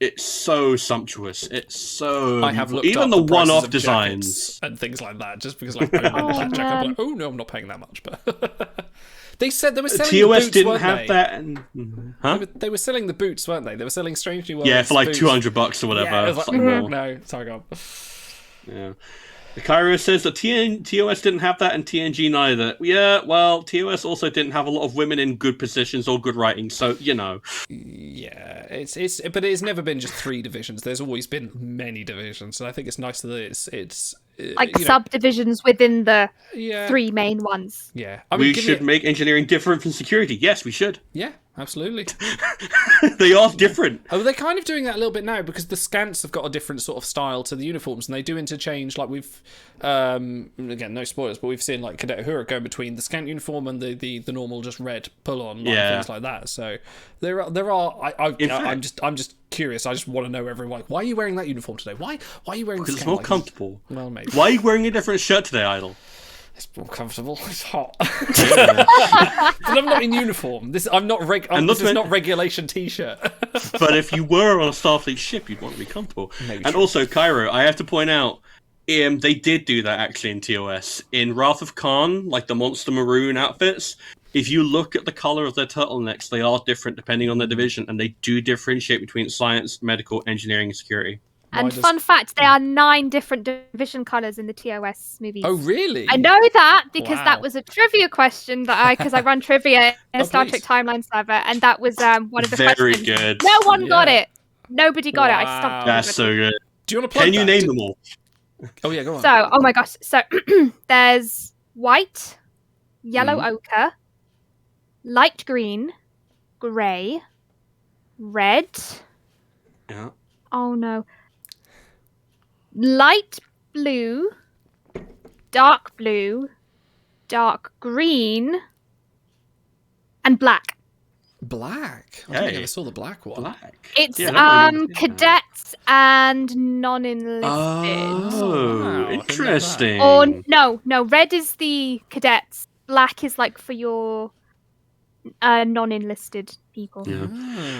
it's so sumptuous. It's so I have looked even up the prices one-off of designs. jackets and things like that, just because like I'm black jacket, I'm man. like, oh no, I'm not paying that much. But they said they were selling TOS the boots, didn't weren't have they? that, and huh? They were selling the boots, weren't they? They were selling Strange New Worlds. Yeah, for like boots. $200 or whatever. Yeah, I was like, Something more. no, sorry, go on. Yeah. Cairo says that TOS didn't have that and TNG neither. Yeah, well, TOS also didn't have a lot of women in good positions or good writing, so, you know. Yeah, but it's never been just 3 divisions. There's always been many divisions, and I think it's nice that it's Like you know, subdivisions within the yeah, 3 main ones. Yeah, I mean, We give should me make engineering different from security. Yes, we should. yeah, absolutely. They are different. Oh, they're kind of doing that a little bit now because the scants have got a different sort of style to the uniforms, and they do interchange. Like we've, again, no spoilers, but we've seen like Cadet Uhura go between the scant uniform and the normal just red pull on, like, Yeah. things like that. So there are. I'm just curious. I just want to know everyone. Like, why are you wearing that uniform today? Why are you wearing? Because it's scant more like this? comfortable. Well, maybe Why are you wearing a different shirt today, Idol? it's more comfortable. It's hot. But I'm not in uniform. I'm not this is not regulation t-shirt. But if you were on a Starfleet ship, you'd want to be comfortable. Maybe And true. also, Cairo, I have to point out, they did do that actually in TOS. In Wrath of Khan, like the Monster Maroon outfits, if you look at the color of their turtlenecks, they are different depending on their division, and they do differentiate between science, medical, engineering, and security. And does- fun fact, there are 9 different division colours in the TOS movies. Oh, really? I know that because Wow. that was a trivia question because I run trivia in Oh, a Star please. Trek Timeline server, and that was one of the Very questions. good. No one got Yeah. it. Nobody got it. I Wow. stumped That's so everybody. good. Do you want to plug Can you that? name them all? Oh yeah, go on. So, oh my gosh. So there's white, yellow Mm-hmm. ochre, light green, grey, red. Yeah. Oh no. Light blue, dark green, and black. Black. I don't think I Hey. ever saw the black one. Black. It's Yeah, that one- cadets and non-enlisted. Oh, Wow, I didn't know that. interesting. Or no, red is the cadets. Black is like for your non-enlisted people. Yeah.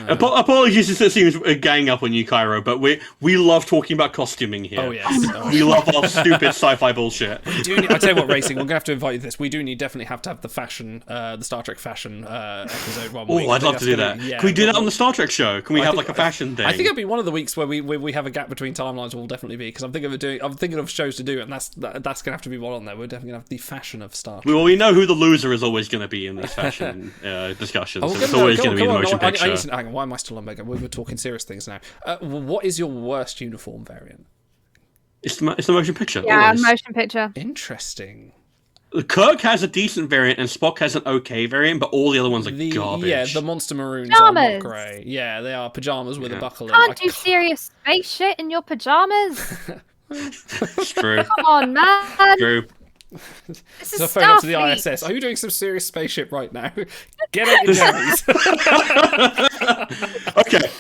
Ah. Apologies if it seems gang up on you, Cairo, but we love talking about costuming here. Oh yes. Oh, We love our stupid sci-fi bullshit. I tell you what, Racing, we're gonna have to invite you to this. We do definitely have to have the fashion, the Star Trek fashion episode one week. Oh, I I'd think love to that's do gonna- that. yeah, Can we do well, that on the Star Trek show? Can we I have think- like a fashion thing? I think it'll be one of the weeks where we have a gap between timelines. Will definitely be because I'm thinking of shows to do, and that's gonna have to be one on there. We're definitely gonna have the fashion of Star Trek. Well, we know who the loser is always going to be in these fashion discussions. Oh, It's always going to be the on, motion I picture. need to- hang on, why am I still on Mega? We were talking serious things now. What is your worst uniform variant? It's the motion picture. Yeah, always. motion picture. Interesting. Kirk has a decent variant and Spock has an okay variant, but all the other ones are garbage. Yeah, the Monster Maroons are not Pajamas. great. Yeah, they are pajamas with a buckle. Can't do serious space shit in your pajamas. It's true. Come on, man. True. This is So phone up to the Starfleet. ISS. Are you doing some serious spaceship right now? Get out your jammies.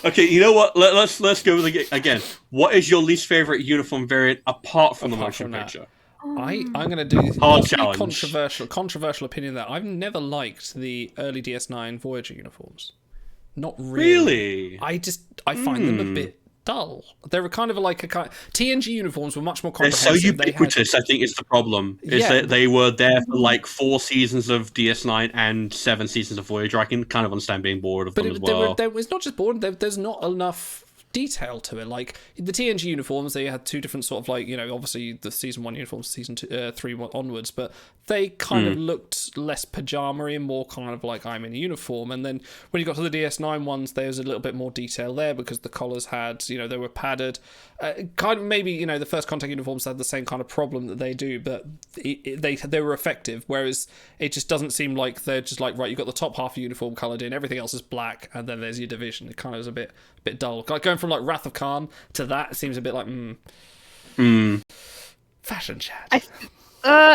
Okay. You know what? Let's go with again. What is your least favorite uniform variant apart from the Apart motion from that. picture? I'm going to do Hard possibly challenge. controversial opinion there. I've never liked the early DS9 Voyager uniforms. Not really. Really? I find them a bit dull. They were kind of like TNG uniforms were much more They're so comprehensive. ubiquitous, I think is the problem. Is Yeah. that they were there for like 4 seasons of DS9 and 7 seasons of Voyager. I can kind of understand being bored of them as well. There was not just boring. There's not enough detail to it. Like the TNG uniforms, they had 2 different sort of like, obviously the season 1 uniforms, season 2, 3 onwards, but they kind of looked less pajama-y and more kind of like I'm in a uniform. And then when you got to the DS9 ones, there was a little bit more detail there because the collars had, they were padded. Kind of maybe, the First Contact uniforms had the same kind of problem that they do, but they were effective. Whereas it just doesn't seem like they're just like, right, you've got the top half of uniform coloured in, everything else is black, and then there's your division. It kind of is a bit dull. Like going from like Wrath of Khan to that, it seems a bit like fashion chat.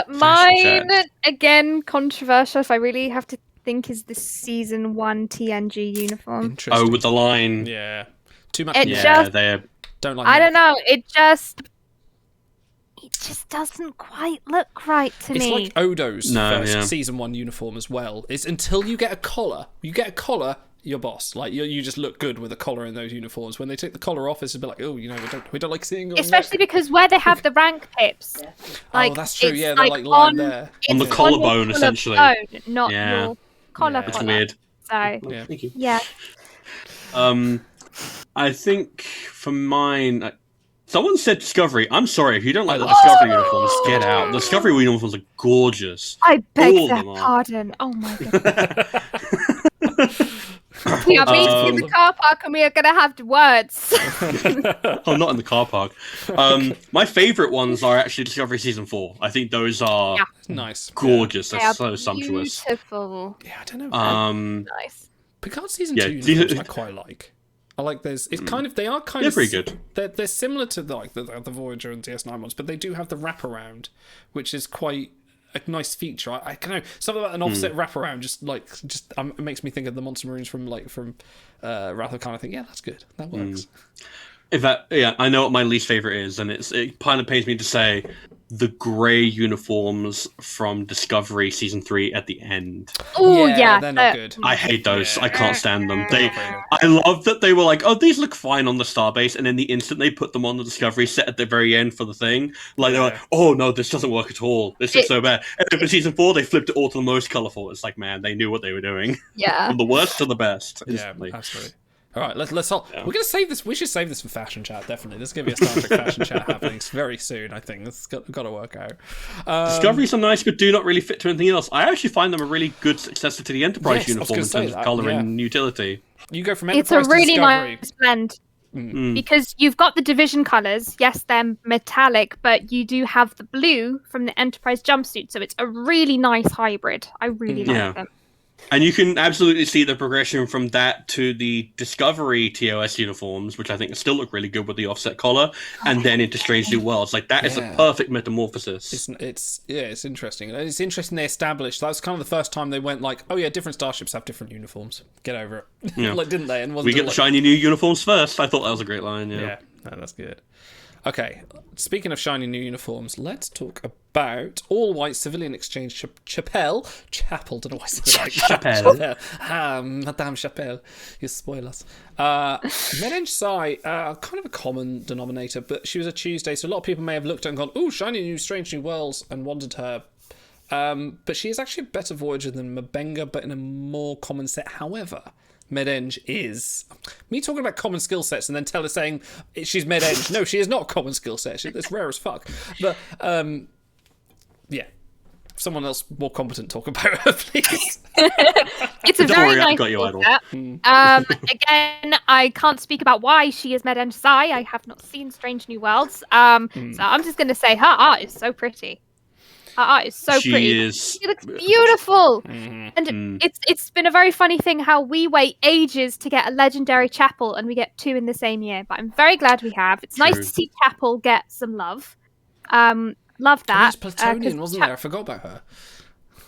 Mine, again, controversial, if I really have to think, is the season 1 TNG uniform. Interesting. Oh, with the line. Yeah. Too much. It Yeah, they're... Don't like I it. don't know, it just doesn't quite look right to It's me. like Odo's No, first yeah. season 1 uniform as well. It's until you get a collar. You get a collar, you're boss. Like you just look good with a collar in those uniforms. When they take the collar off, it's a bit like, oh, we don't like seeing your Especially because where they have the rank pips. Like, oh, that's true. it's Yeah, they're like lying there. On the it's collarbone, your essentially. collarbone, not Yeah. your collar. Yeah. It's collar. weird. So, Yeah. Thank you. yeah. I think for mine... Someone said Discovery. I'm sorry, if you don't like the Oh. Discovery uniforms, get out. The Discovery uniforms are gorgeous. I beg All of their them are. pardon. Oh my god. We are meeting in the car park and we are going to have words. Oh, not in the car park. My favourite ones are actually Discovery Season 4. I think those are Yeah. Nice. gorgeous. They They're are so sumptuous. beautiful. Yeah, I don't know. Nice. Picard season yeah, 2 these- uniforms I quite like. I like those. It's kind of they are kind They're of pretty good. They're similar to the Voyager and DS9 ones, but they do have the wraparound, which is quite a nice feature. I don't know, something about an offset wraparound just it makes me think of the Monster Marines from Wrath of Khan. I think that's good. That works. In fact, yeah, I know what my least favorite is, and it kind of pains me to say the grey uniforms from Discovery Season 3 at the end. Oh, Yeah, yeah. they're not good. I hate those. Yeah. I can't stand them. They're not very good. I love that they were like, oh, these look fine on the starbase, and then the instant they put them on the Discovery set at the very end for the thing, like they're like, oh no, this doesn't work at all. This looks so bad. And then for Season 4, they flipped it all to the most colourful. It's like, man, they knew what they were doing. Yeah. From the worst to the best. Yeah, instantly. absolutely. All right, let's all. We're gonna save this. We should save this for fashion chat. Definitely, there's gonna be a Star Trek fashion chat happening very soon. I think it's got to work out. Discoveries are nice, but do not really fit to anything else. I actually find them a really good successor to the Enterprise Yes, I was uniform gonna in say terms of that, colour yeah. and utility. You go from It's a Enterprise to really Discovery. nice blend. Because you've got the division colours. Yes, they're metallic, but you do have the blue from the Enterprise jumpsuit. So it's a really nice hybrid. I really Yeah. like them. And you can absolutely see the progression from that to the Discovery TOS uniforms, which I think still look really good with the offset collar, and then into Strange New Worlds. Like, that is a Yeah. perfect metamorphosis. It's interesting. It's interesting they established that was kind of the first time they went like, oh yeah, different starships have different uniforms. Get over it. Yeah. Like, didn't they? And wasn't We it get the like- shiny new uniforms first. I thought that was a great line, Yeah, no, that's good. Okay, speaking of shiny new uniforms, let's talk about all-white civilian exchange chapel. Don't know why I said it like Chapelle. Madame Chapelle. You spoil us. Medenge Sai, kind of a common denominator, but she was a Tuesday, so a lot of people may have looked at it and gone, ooh, shiny new, strange new worlds, and wanted her. But she is actually a better Voyager than Mabenga, but in a more common set. However, Medenge is me talking about common skill sets and then saying she's Medenge. No, she is not a common skill set. It's rare as fuck. But yeah, someone else more competent talk about her, please. It's a Don't very worry, I've nice got you, skill Idol. set. Again, I can't speak about why she is Medenge Sai. I have not seen Strange New Worlds. So I'm just going to say her art is so pretty. Her art is so She pretty. is- She looks beautiful. And it's been a very funny thing how we wait ages to get a legendary Chapel and we get 2 in the same year. But I'm very glad we have. It's nice True. to see Chapel get some love. Love that. There's Plutonian, 'cause wasn't there? I forgot about her.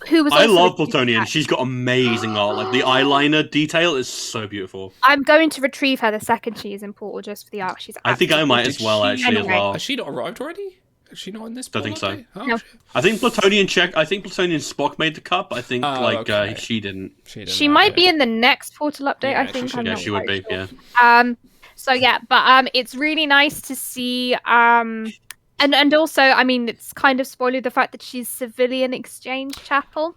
Who was I also love a huge Plutonian. fan. She's got amazing art. Like, the eyeliner detail is so beautiful. I'm going to retrieve her the second she is in Portal just for the art. She's I think I might as Did well, she- actually, as Anyway. well. Has she not arrived already? Is she not in this? Don't think so. Oh, No. shit. I think Plutonian Spock made the cut, but I think okay. she didn't. She might be in the next portal update. Yeah, I she think. should. I'm Yeah, not she would quite be. sure. Yeah. So yeah, but it's really nice to see. And also, I mean, it's kind of spoiler the fact that she's civilian exchange chapel.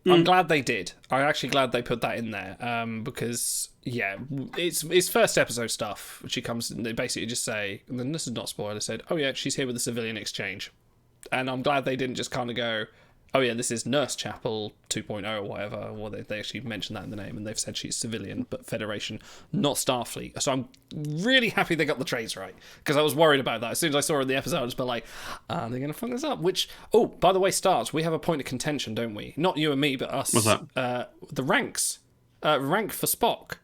I'm glad they did. I'm actually glad they put that in there, because it's first episode stuff. She comes and they basically just say, and then this is not spoiler. Said, oh yeah, she's here with the civilian exchange, and I'm glad they didn't just kind of go, oh yeah, this is Nurse Chapel 2.0 or whatever. Well, they actually mentioned that in the name, and they've said she's civilian, but Federation, not Starfleet. So I'm really happy they got the traits right, because I was worried about that. As soon as I saw it in the episode, I was like, are they going to fuck this up? Which, oh, by the way, Stars, we have a point of contention, don't we? Not you and me, but us. What's that? The ranks. Rank for Spock.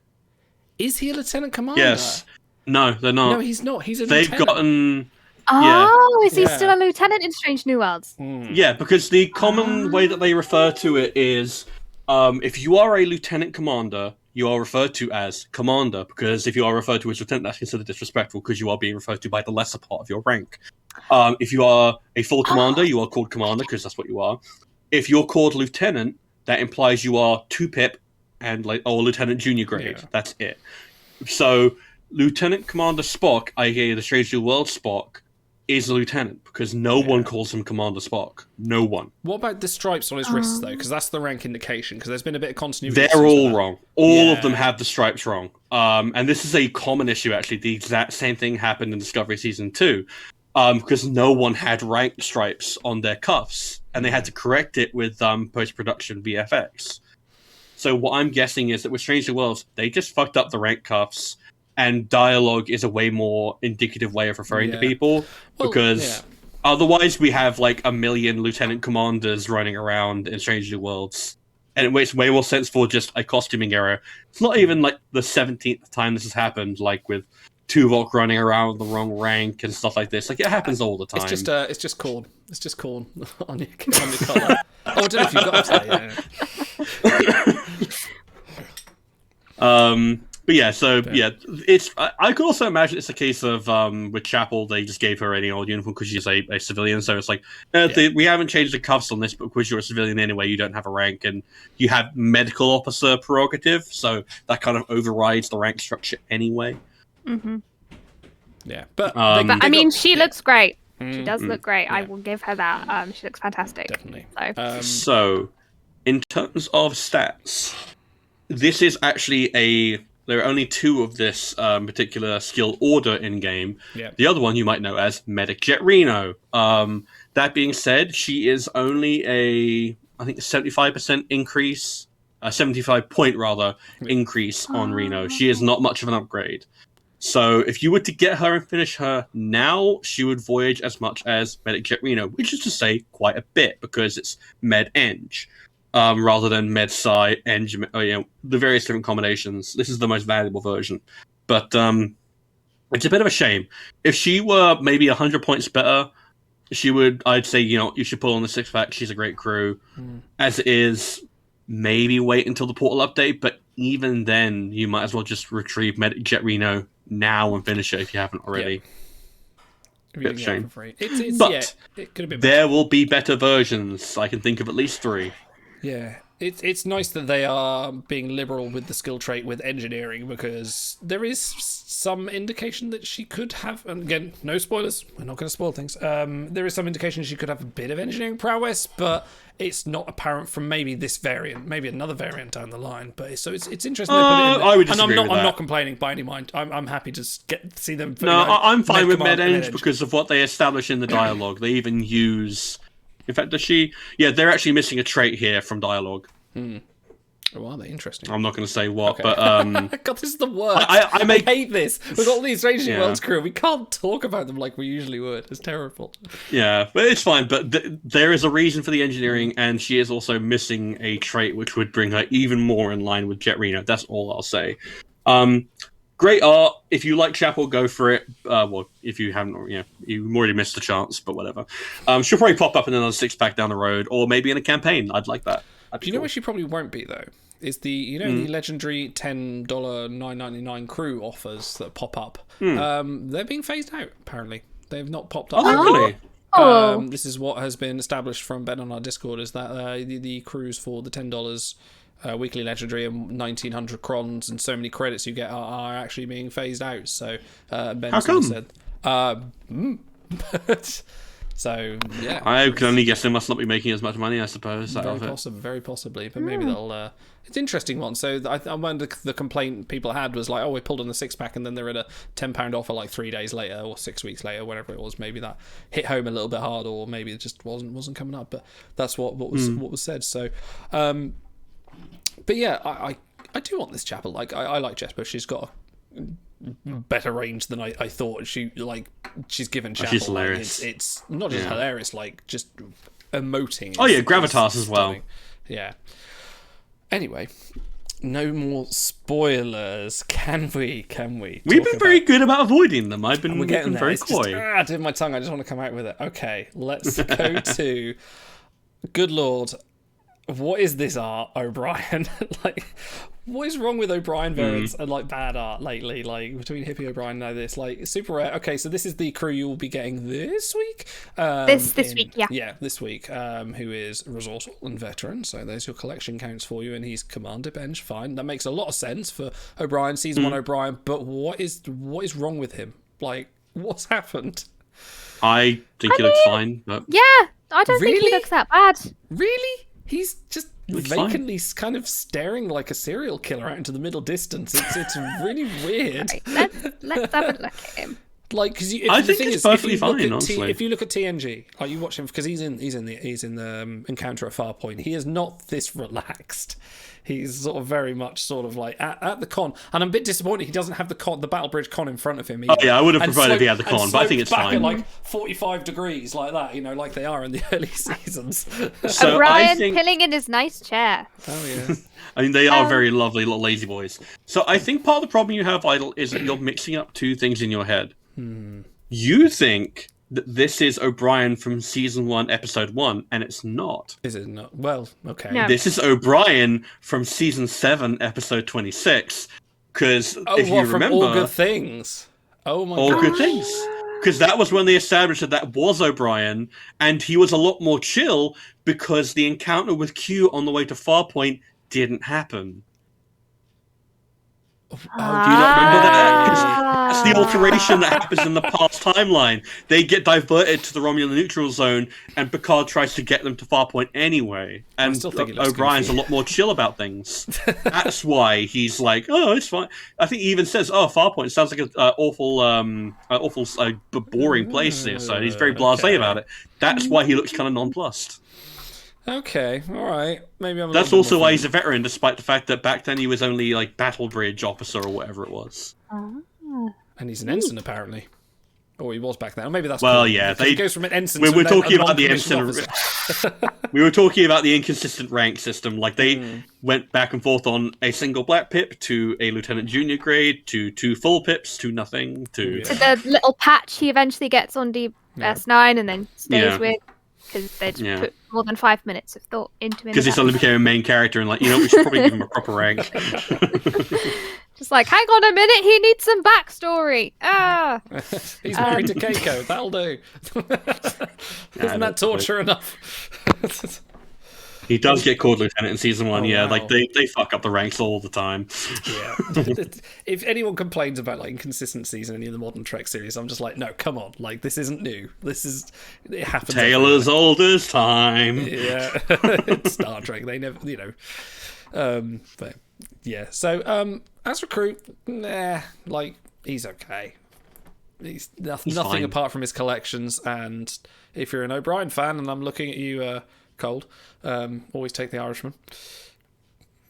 Is he a lieutenant commander? Yes. No, they're not. No, he's not. He's a They've lieutenant. gotten. Oh, is he Yeah. still a lieutenant in Strange New Worlds? Yeah, because the common way that they refer to it is, if you are a lieutenant commander, you are referred to as commander, because if you are referred to as lieutenant, that's considered disrespectful because you are being referred to by the lesser part of your rank. If you are a full commander, you are called commander because that's what you are. If you're called lieutenant, that implies you are 2-pip and or lieutenant junior grade. Yeah. That's it. So Lieutenant Commander Spock, aka the Strange New World Spock, is a lieutenant because no one calls him Commander Spock. No one. What about the stripes on his wrists, though? Because that's the rank indication, because there's been a bit of continuity. They're all that. wrong. All Yeah. of them have the stripes wrong. And this is a common issue, actually. The exact same thing happened in Discovery Season 2. Because no one had rank stripes on their cuffs. And they had to correct it with post-production VFX. So what I'm guessing is that with Strange New Worlds, they just fucked up the rank cuffs. And dialogue is a way more indicative way of referring to people. Well, Because... otherwise, we have like a million lieutenant commanders running around in Strange New Worlds, and it makes way more sense for just a costuming error. It's not even like the 17th time this has happened, like with Tuvok running around the wrong rank and stuff like this. Like it happens all the time. It's just corn. It's just corn on your collar. Oh, I don't know if you've got that. But yeah, so yeah, it's. I could also imagine it's a case of with Chapel, they just gave her any old uniform because she's a civilian. So it's like we haven't changed the cuffs on this, but because you're a civilian anyway, you don't have a rank, and you have medical officer prerogative, so that kind of overrides the rank structure anyway. Mm-hmm. Yeah, but But I mean, she looks great. She does look great. I will give her that. She looks fantastic. definitely. So. So, in terms of stats, this is actually there are only 2 of this particular skill order in game. Yeah. The other one you might know as Medic Jet Reno. That being said, she is only I think 75% increase, 75 point rather increase on Reno. She is not much of an upgrade. So if you were to get her and finish her now, she would voyage as much as Medic Jet Reno, which is to say quite a bit because it's Med Eng. Rather than Med Psi, Eng, the various different combinations. This is the most valuable version. But it's a bit of a shame. If she were maybe 100 points better, I'd say, you should pull on the 6-pack. She's a great crew. As it is, maybe wait until the portal update, but even then, you might as well just retrieve Medic Jet Reno now and finish it if you haven't already. Bit of a shame. But it could have been better. There will be better versions. I can think of at least 3. Yeah, it's nice that they are being liberal with the skill trait with engineering, because there is some indication that she could have, and again, no spoilers, we're not going to spoil things, there is some indication she could have a bit of engineering prowess, but it's not apparent from maybe this variant, maybe another variant down the line. But so it's interesting they put it in there. I would and disagree with I'm that. not complaining by any mind. I'm happy to see them. No, I'm fine with Med Eng Eng because of what they establish in the dialogue. They even use... In fact, does she... Yeah, they're actually missing a trait here from dialogue. Oh, are they? Interesting. I'm not going to say what, Okay. but... God, this is the worst. I hate this. We've got all these Strange New Yeah. Worlds crew. We can't talk about them like we usually would. It's terrible. Yeah, but it's fine. But there is a reason for the engineering, and she is also missing a trait which would bring her even more in line with Jet Reno. That's all I'll say. Great art. If you like Chapel, go for it. Well, if you haven't, you've already missed the chance, but whatever. She'll probably pop up in another 6-pack down the road, or maybe in a campaign. I'd like that. Do you know where she probably won't be, though? Is the the legendary $10 $9.99 crew offers that pop up? They're being phased out. Apparently, they've not popped up. Oh, really? Oh. This is what has been established from Ben on our Discord, is that the crews for the $10 weekly legendary and 1,900 crons and so many credits you get are actually being phased out. So Ben How come? said, so yeah, I can only guess they must not be making as much money, I suppose. Out of it. very possibly, but maybe they'll. It's an interesting one. So I wonder, the complaint people had was like, oh, we pulled in the 6-pack and then they're at a £10 offer like 3 days later or 6 weeks later, whatever it was. Maybe that hit home a little bit hard, or maybe it just wasn't coming up. But that's what was said. So, but yeah, I do want this chapel. Like I like Jess, but she's got better range than I thought. She's given chapel. She's hilarious. Like, it's not just hilarious, like just emoting. Oh yeah, gravitas as well. Stunning. Yeah. Anyway, no more spoilers. Can we? We've been very good about avoiding them. I've been We're getting there. very It's just, coy. did my tongue. I just want to come out with it. Okay, let's go to. Good Lord, what is this art, O'Brien? Like, what is wrong with O'Brien variants and like bad art lately? Like between Hippie O'Brien and this, like super rare. Okay, so this is the crew you will be getting this week. This week, yeah. Yeah, this week. Who is resourceful and veteran. So there's your collection counts for you, and he's Commander Bench. Fine, that makes a lot of sense for O'Brien, season 1 O'Brien. But what is wrong with him? Like, what's happened? I think he looks fine, but Yeah, I don't think Really? he looks that bad. Really? He's just Looks vacantly kind of staring like a serial killer out into the middle distance. It's really weird. Right, let's have a look at him. Like, because I think it's perfectly fine, honestly. if you look at TNG, like you watch him because he's in the Encounter at Farpoint. He is not this relaxed. He's sort of very much sort of like at the con, and I'm a bit disappointed he doesn't have the Battle Bridge con in front of him. Oh yeah, I would have preferred if he had the con, but I think it's back fine. at like 45 degrees like that, like they are in the early seasons. So O'Brien I think, pilling in his nice chair. Oh yeah. I mean, they are very lovely little lazy boys. So I think part of the problem you have, Idle, is that you're mixing up two things in your head. You think that this is O'Brien from season 1, episode 1, and it's not. Is it not? Well, okay. No. This is O'Brien from season 7, episode 26. Because if you from remember, All Good Things. Oh my All god. Good Things. Because that was when they established that was O'Brien, and he was a lot more chill because the encounter with Q on the way to Farpoint didn't happen. Do you not remember that? 'Cause that's the alteration that happens in the past timeline. They get diverted to the Romulan neutral zone, and Picard tries to get them to Farpoint anyway. And still think he looks O'Brien's goofy. a lot more chill about things. That's why he's like, "Oh, it's fine." I think he even says, "Oh, Farpoint sounds like an awful, boring place." Here. So he's very blasé Okay. about it. That's why he looks kind of nonplussed. Okay, all right. Maybe I'm. That's also why he's a veteran, despite the fact that back then he was only like Battle Bridge officer or whatever it was. And he's an ensign apparently. Or he was back then. Or maybe that's Well, cool, yeah, because he goes from an ensign. we to were then talking a about the non-commissioned ensign. officer. We were talking about the inconsistent rank system. Like they went back and forth on a single black pip to a lieutenant junior grade to 2 full pips to nothing to. Yeah. To the little patch he eventually gets on DS9 and then stays Yeah. with, because they'd Yeah. put more than 5 minutes of thought into him. Because he suddenly became a main character, and we should probably give him a proper rank. Just like, hang on a minute, he needs some backstory. Ah, He's married to Keiko. That'll do. Isn't that torture enough? He does get called lieutenant in season 1. Oh, yeah, wow. like they fuck up the ranks all the time. Yeah. If anyone complains about like inconsistencies in any of the modern Trek series, I'm just like, no, come on. Like, this isn't new. It happens. Tale as old as time. Yeah. It's Star Trek. They never, but yeah. So, as recruit, like, he's okay. He's nothing fine. apart from his collections. And if you're an O'Brien fan, and I'm looking at you, Cold, always take the Irishman.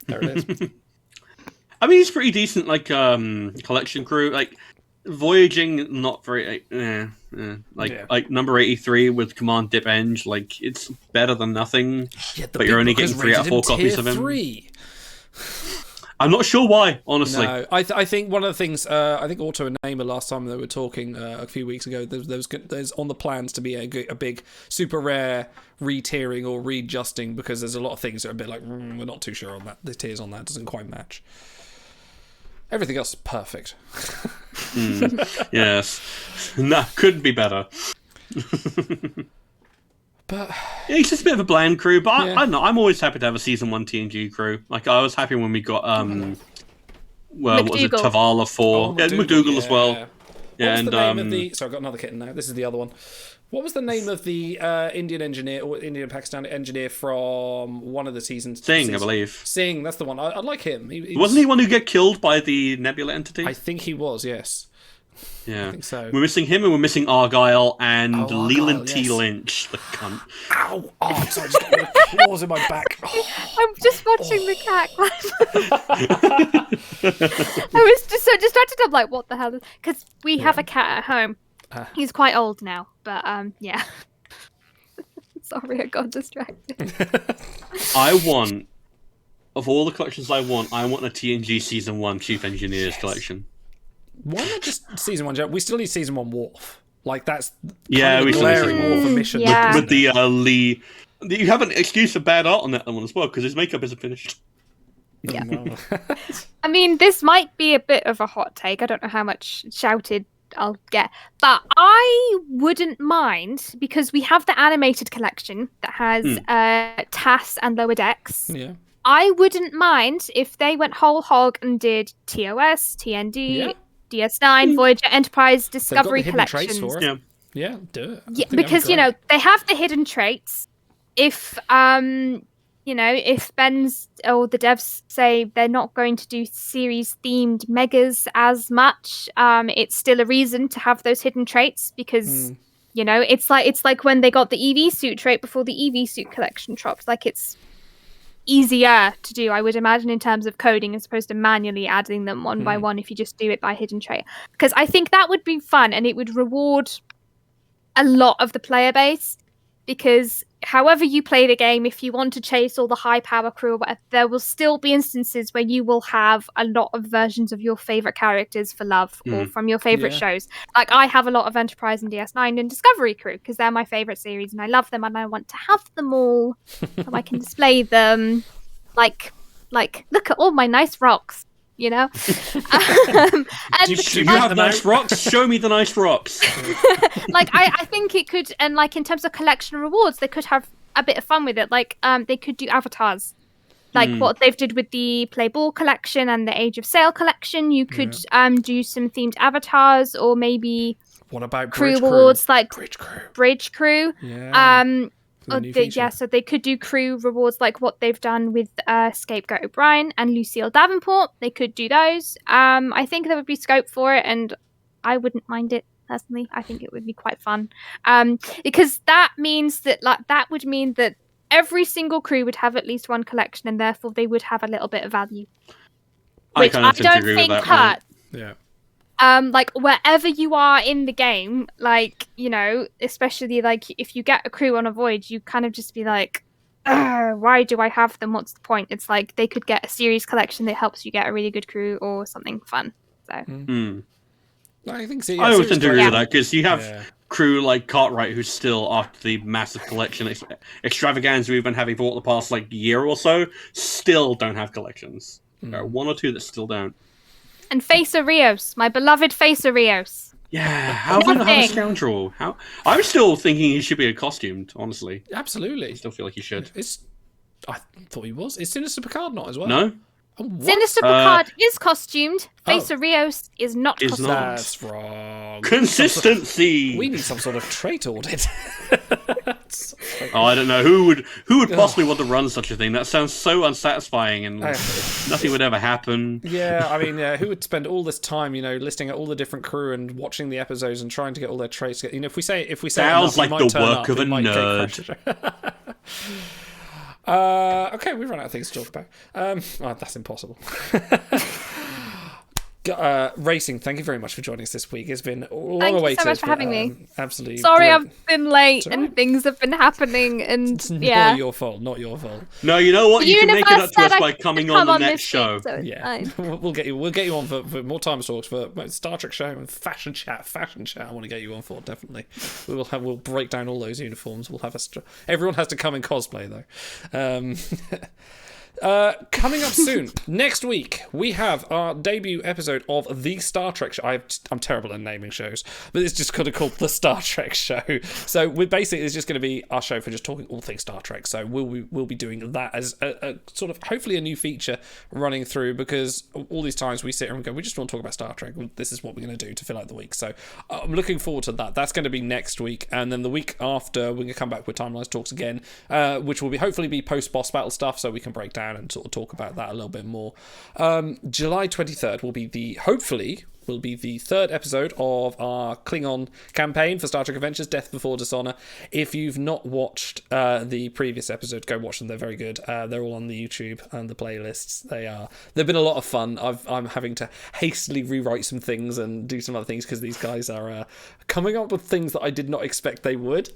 There it is. I mean, he's pretty decent, like, collection crew. Like, voyaging, not very, like number 83 with Command Dip Eng, like, it's better than nothing, Yeah, the but you're big only book has getting 3 out of 4 rated him copies tier of him. 3. I'm not sure why, honestly. No, I think one of the things, I think Auto and Namer last time they were talking a few weeks ago, there's on the plans to be a big super rare re-tiering or readjusting, because there's a lot of things that are a bit like, we're not too sure on that. The tiers on that doesn't quite match. Everything else is perfect. Yes. No, couldn't be better. But Yeah, it's just a bit of a bland crew, but I Yeah. don't know. I'm always happy to have a season 1 TNG crew. Like I was happy when we got what was it, McDougal. Tavala 4, yeah, McDougal as well. What Yeah, was and the name of the? Sorry, I've got another kitten now. This is the other one. What was the name of the Indian engineer or Indian Pakistani engineer from one of the seasons? Singh, I believe. Singh, that's the one. I like him. He Wasn't he one who get killed by the Nebula entity? I think he was. Yes. Yeah, I think so. We're missing him, and we're missing Argyle and Argyle, Leland T. yes. Lynch, the cunt. Ow! Oh, sorry, I just got a little claws in my back. Oh. I'm just watching the cat. I was just so distracted. I'm like, what the hell? Because we have a cat at home. He's quite old now, but yeah. Sorry, I got distracted. I want, of all the collections I want a TNG Season 1 Chief Engineers collection. Why not just season 1? We still need season 1 Worf. Like that's Yeah, kind we of still need glaring season Worf one. omission. Yeah. With the Lee. You have an excuse for bad art on that one as well, because his makeup isn't finished. Yeah. No. I mean, this might be a bit of a hot take. I don't know how much shouted I'll get, but I wouldn't mind because we have the animated collection that has TAS and Lower Decks. Yeah. I wouldn't mind if they went whole hog and did TOS, TND, Yeah. DS9, Voyager, Enterprise, They've got the Discovery hidden traits collections. for it. Yeah. Yeah, do it. I Yeah, think that'd because be great. they have the hidden traits. If if Ben's or the devs say they're not going to do series themed megas as much, it's still a reason to have those hidden traits because it's like when they got the EV suit trait before the EV suit collection dropped. Like it's easier to do, I would imagine, in terms of coding as opposed to manually adding them one by one if you just do it by hidden trait. Because I think that would be fun and it would reward a lot of the player base. Because however you play the game, if you want to chase all the high power crew or whatever, there will still be instances where you will have a lot of versions of your favorite characters for love or from your favorite Yeah. shows. Like I have a lot of Enterprise and DS9 and Discovery crew because they're my favorite series and I love them and I want to have them all so I can display them. Like look at all my nice rocks. And You have nice rocks? Show me the nice rocks. like I think it could, and like in terms of collection rewards, they could have a bit of fun with it. Like they could do avatars, like what they've did with the Play Ball collection and the Age of Sail collection. You could do some themed avatars, or maybe What about crew Bridge rewards like Bridge Crew? Bridge Crew. Yeah. The new feature. So they could do crew rewards like what they've done with Scapegoat O'Brien and Lucille Davenport. They could do those. I think there would be scope for it, and I wouldn't mind it personally. I think it would be quite fun, because that means that that would mean that every single crew would have at least one collection, and therefore they would have a little bit of value, I which kind I of tend to don't agree with think that one. hurts. Yeah. Like wherever you are in the game, like especially like if you get a crew on a voyage, you kind of just be like, why do I have them? What's the point? It's like they could get a series collection that helps you get a really good crew or something fun. So I think so. I always tend to agree Yeah. with that because you have crew like Cartwright who's still, after the massive collection extravaganza we've been having for the past year or so, still don't have collections. There are one or two that still don't. And Facer Rios, my beloved Facer Rios. Yeah, how do you not have a Nothing. scoundrel? I'm still thinking he should be costumed, honestly. Absolutely. I still feel like he should. I thought he was. Is Sinister Picard not as well? No? Oh, what? Sinister Picard is costumed. Facer Rios is not Is costumed. not. That's wrong. Consistency! We need some sort of trait audit. Oh, I don't know. Who would possibly want to run such a thing? That sounds so unsatisfying and nothing would ever happen. Yeah, I mean, who would spend all this time, listing out all the different crew and watching the episodes and trying to get all their traits? If we say Sounds enough, like he might the turn work up, of he a might get nerd. crushed. Okay, we've run out of things to talk about. That's impossible. Racing, thank you very much for joining us this week. It's been long Thank you awaited. so much for having me. Absolutely. Sorry, great. I've been late It's all and right. things have been happening, and It's yeah. not your fault. Not your fault. No, you know what? The You can make it universe up to us said I by could coming come on the next this show. week, so it's Yeah, fine. we'll get you on for more time talks for Star Trek show and fashion chat. I want to get you on for definitely. We'll break down all those uniforms. We'll have everyone has to come in cosplay though. Coming up soon, next week, we have our debut episode of The Star Trek Show. I'm terrible at naming shows, but it's just kind of called The Star Trek Show. So we're basically, it's just going to be our show for just talking all things Star Trek. So we'll be doing that as a sort of, hopefully a new feature running through, because all these times we sit here and go, we just want to talk about Star Trek. This is what we're going to do to fill out the week. So I'm looking forward to that. That's going to be next week. And then the week after, we're going to come back with Timelines Talks again, which will be hopefully be post-boss battle stuff, so we can break down and sort of talk about that a little bit more. July 23rd will be the third episode of our Klingon campaign for Star Trek Adventures, Death Before Dishonor. If you've not watched the previous episode, go watch them. They're very good. They're all on the YouTube and the playlists. They've been a lot of fun. I'm having to hastily rewrite some things and do some other things because these guys are coming up with things that I did not expect they would.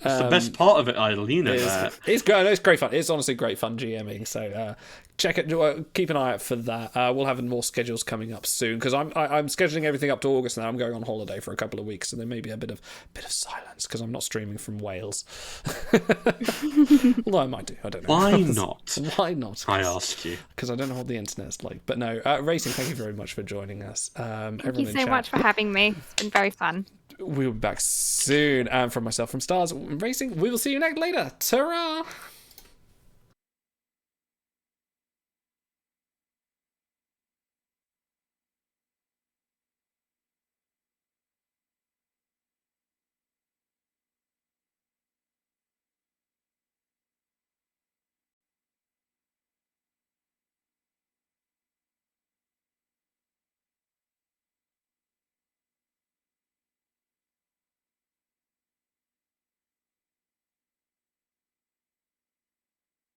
It's the best part of it, Eileen, at that. It's great. It's great fun. It's honestly great fun GMing. So check it. Keep an eye out for that. We'll have more schedules coming up soon, because I'm scheduling everything up to August now. I'm going on holiday for a couple of weeks, so there may be a bit of silence because I'm not streaming from Wales. Although I might do. I don't know. Why not? Why not? I ask you. Because I don't know what the internet's like. But no, Racing, thank you very much for joining us. Thank you so much for having me. It's been very fun. We'll be back soon. And from myself, from Stars Racing, we will see you next later. Ta-ra!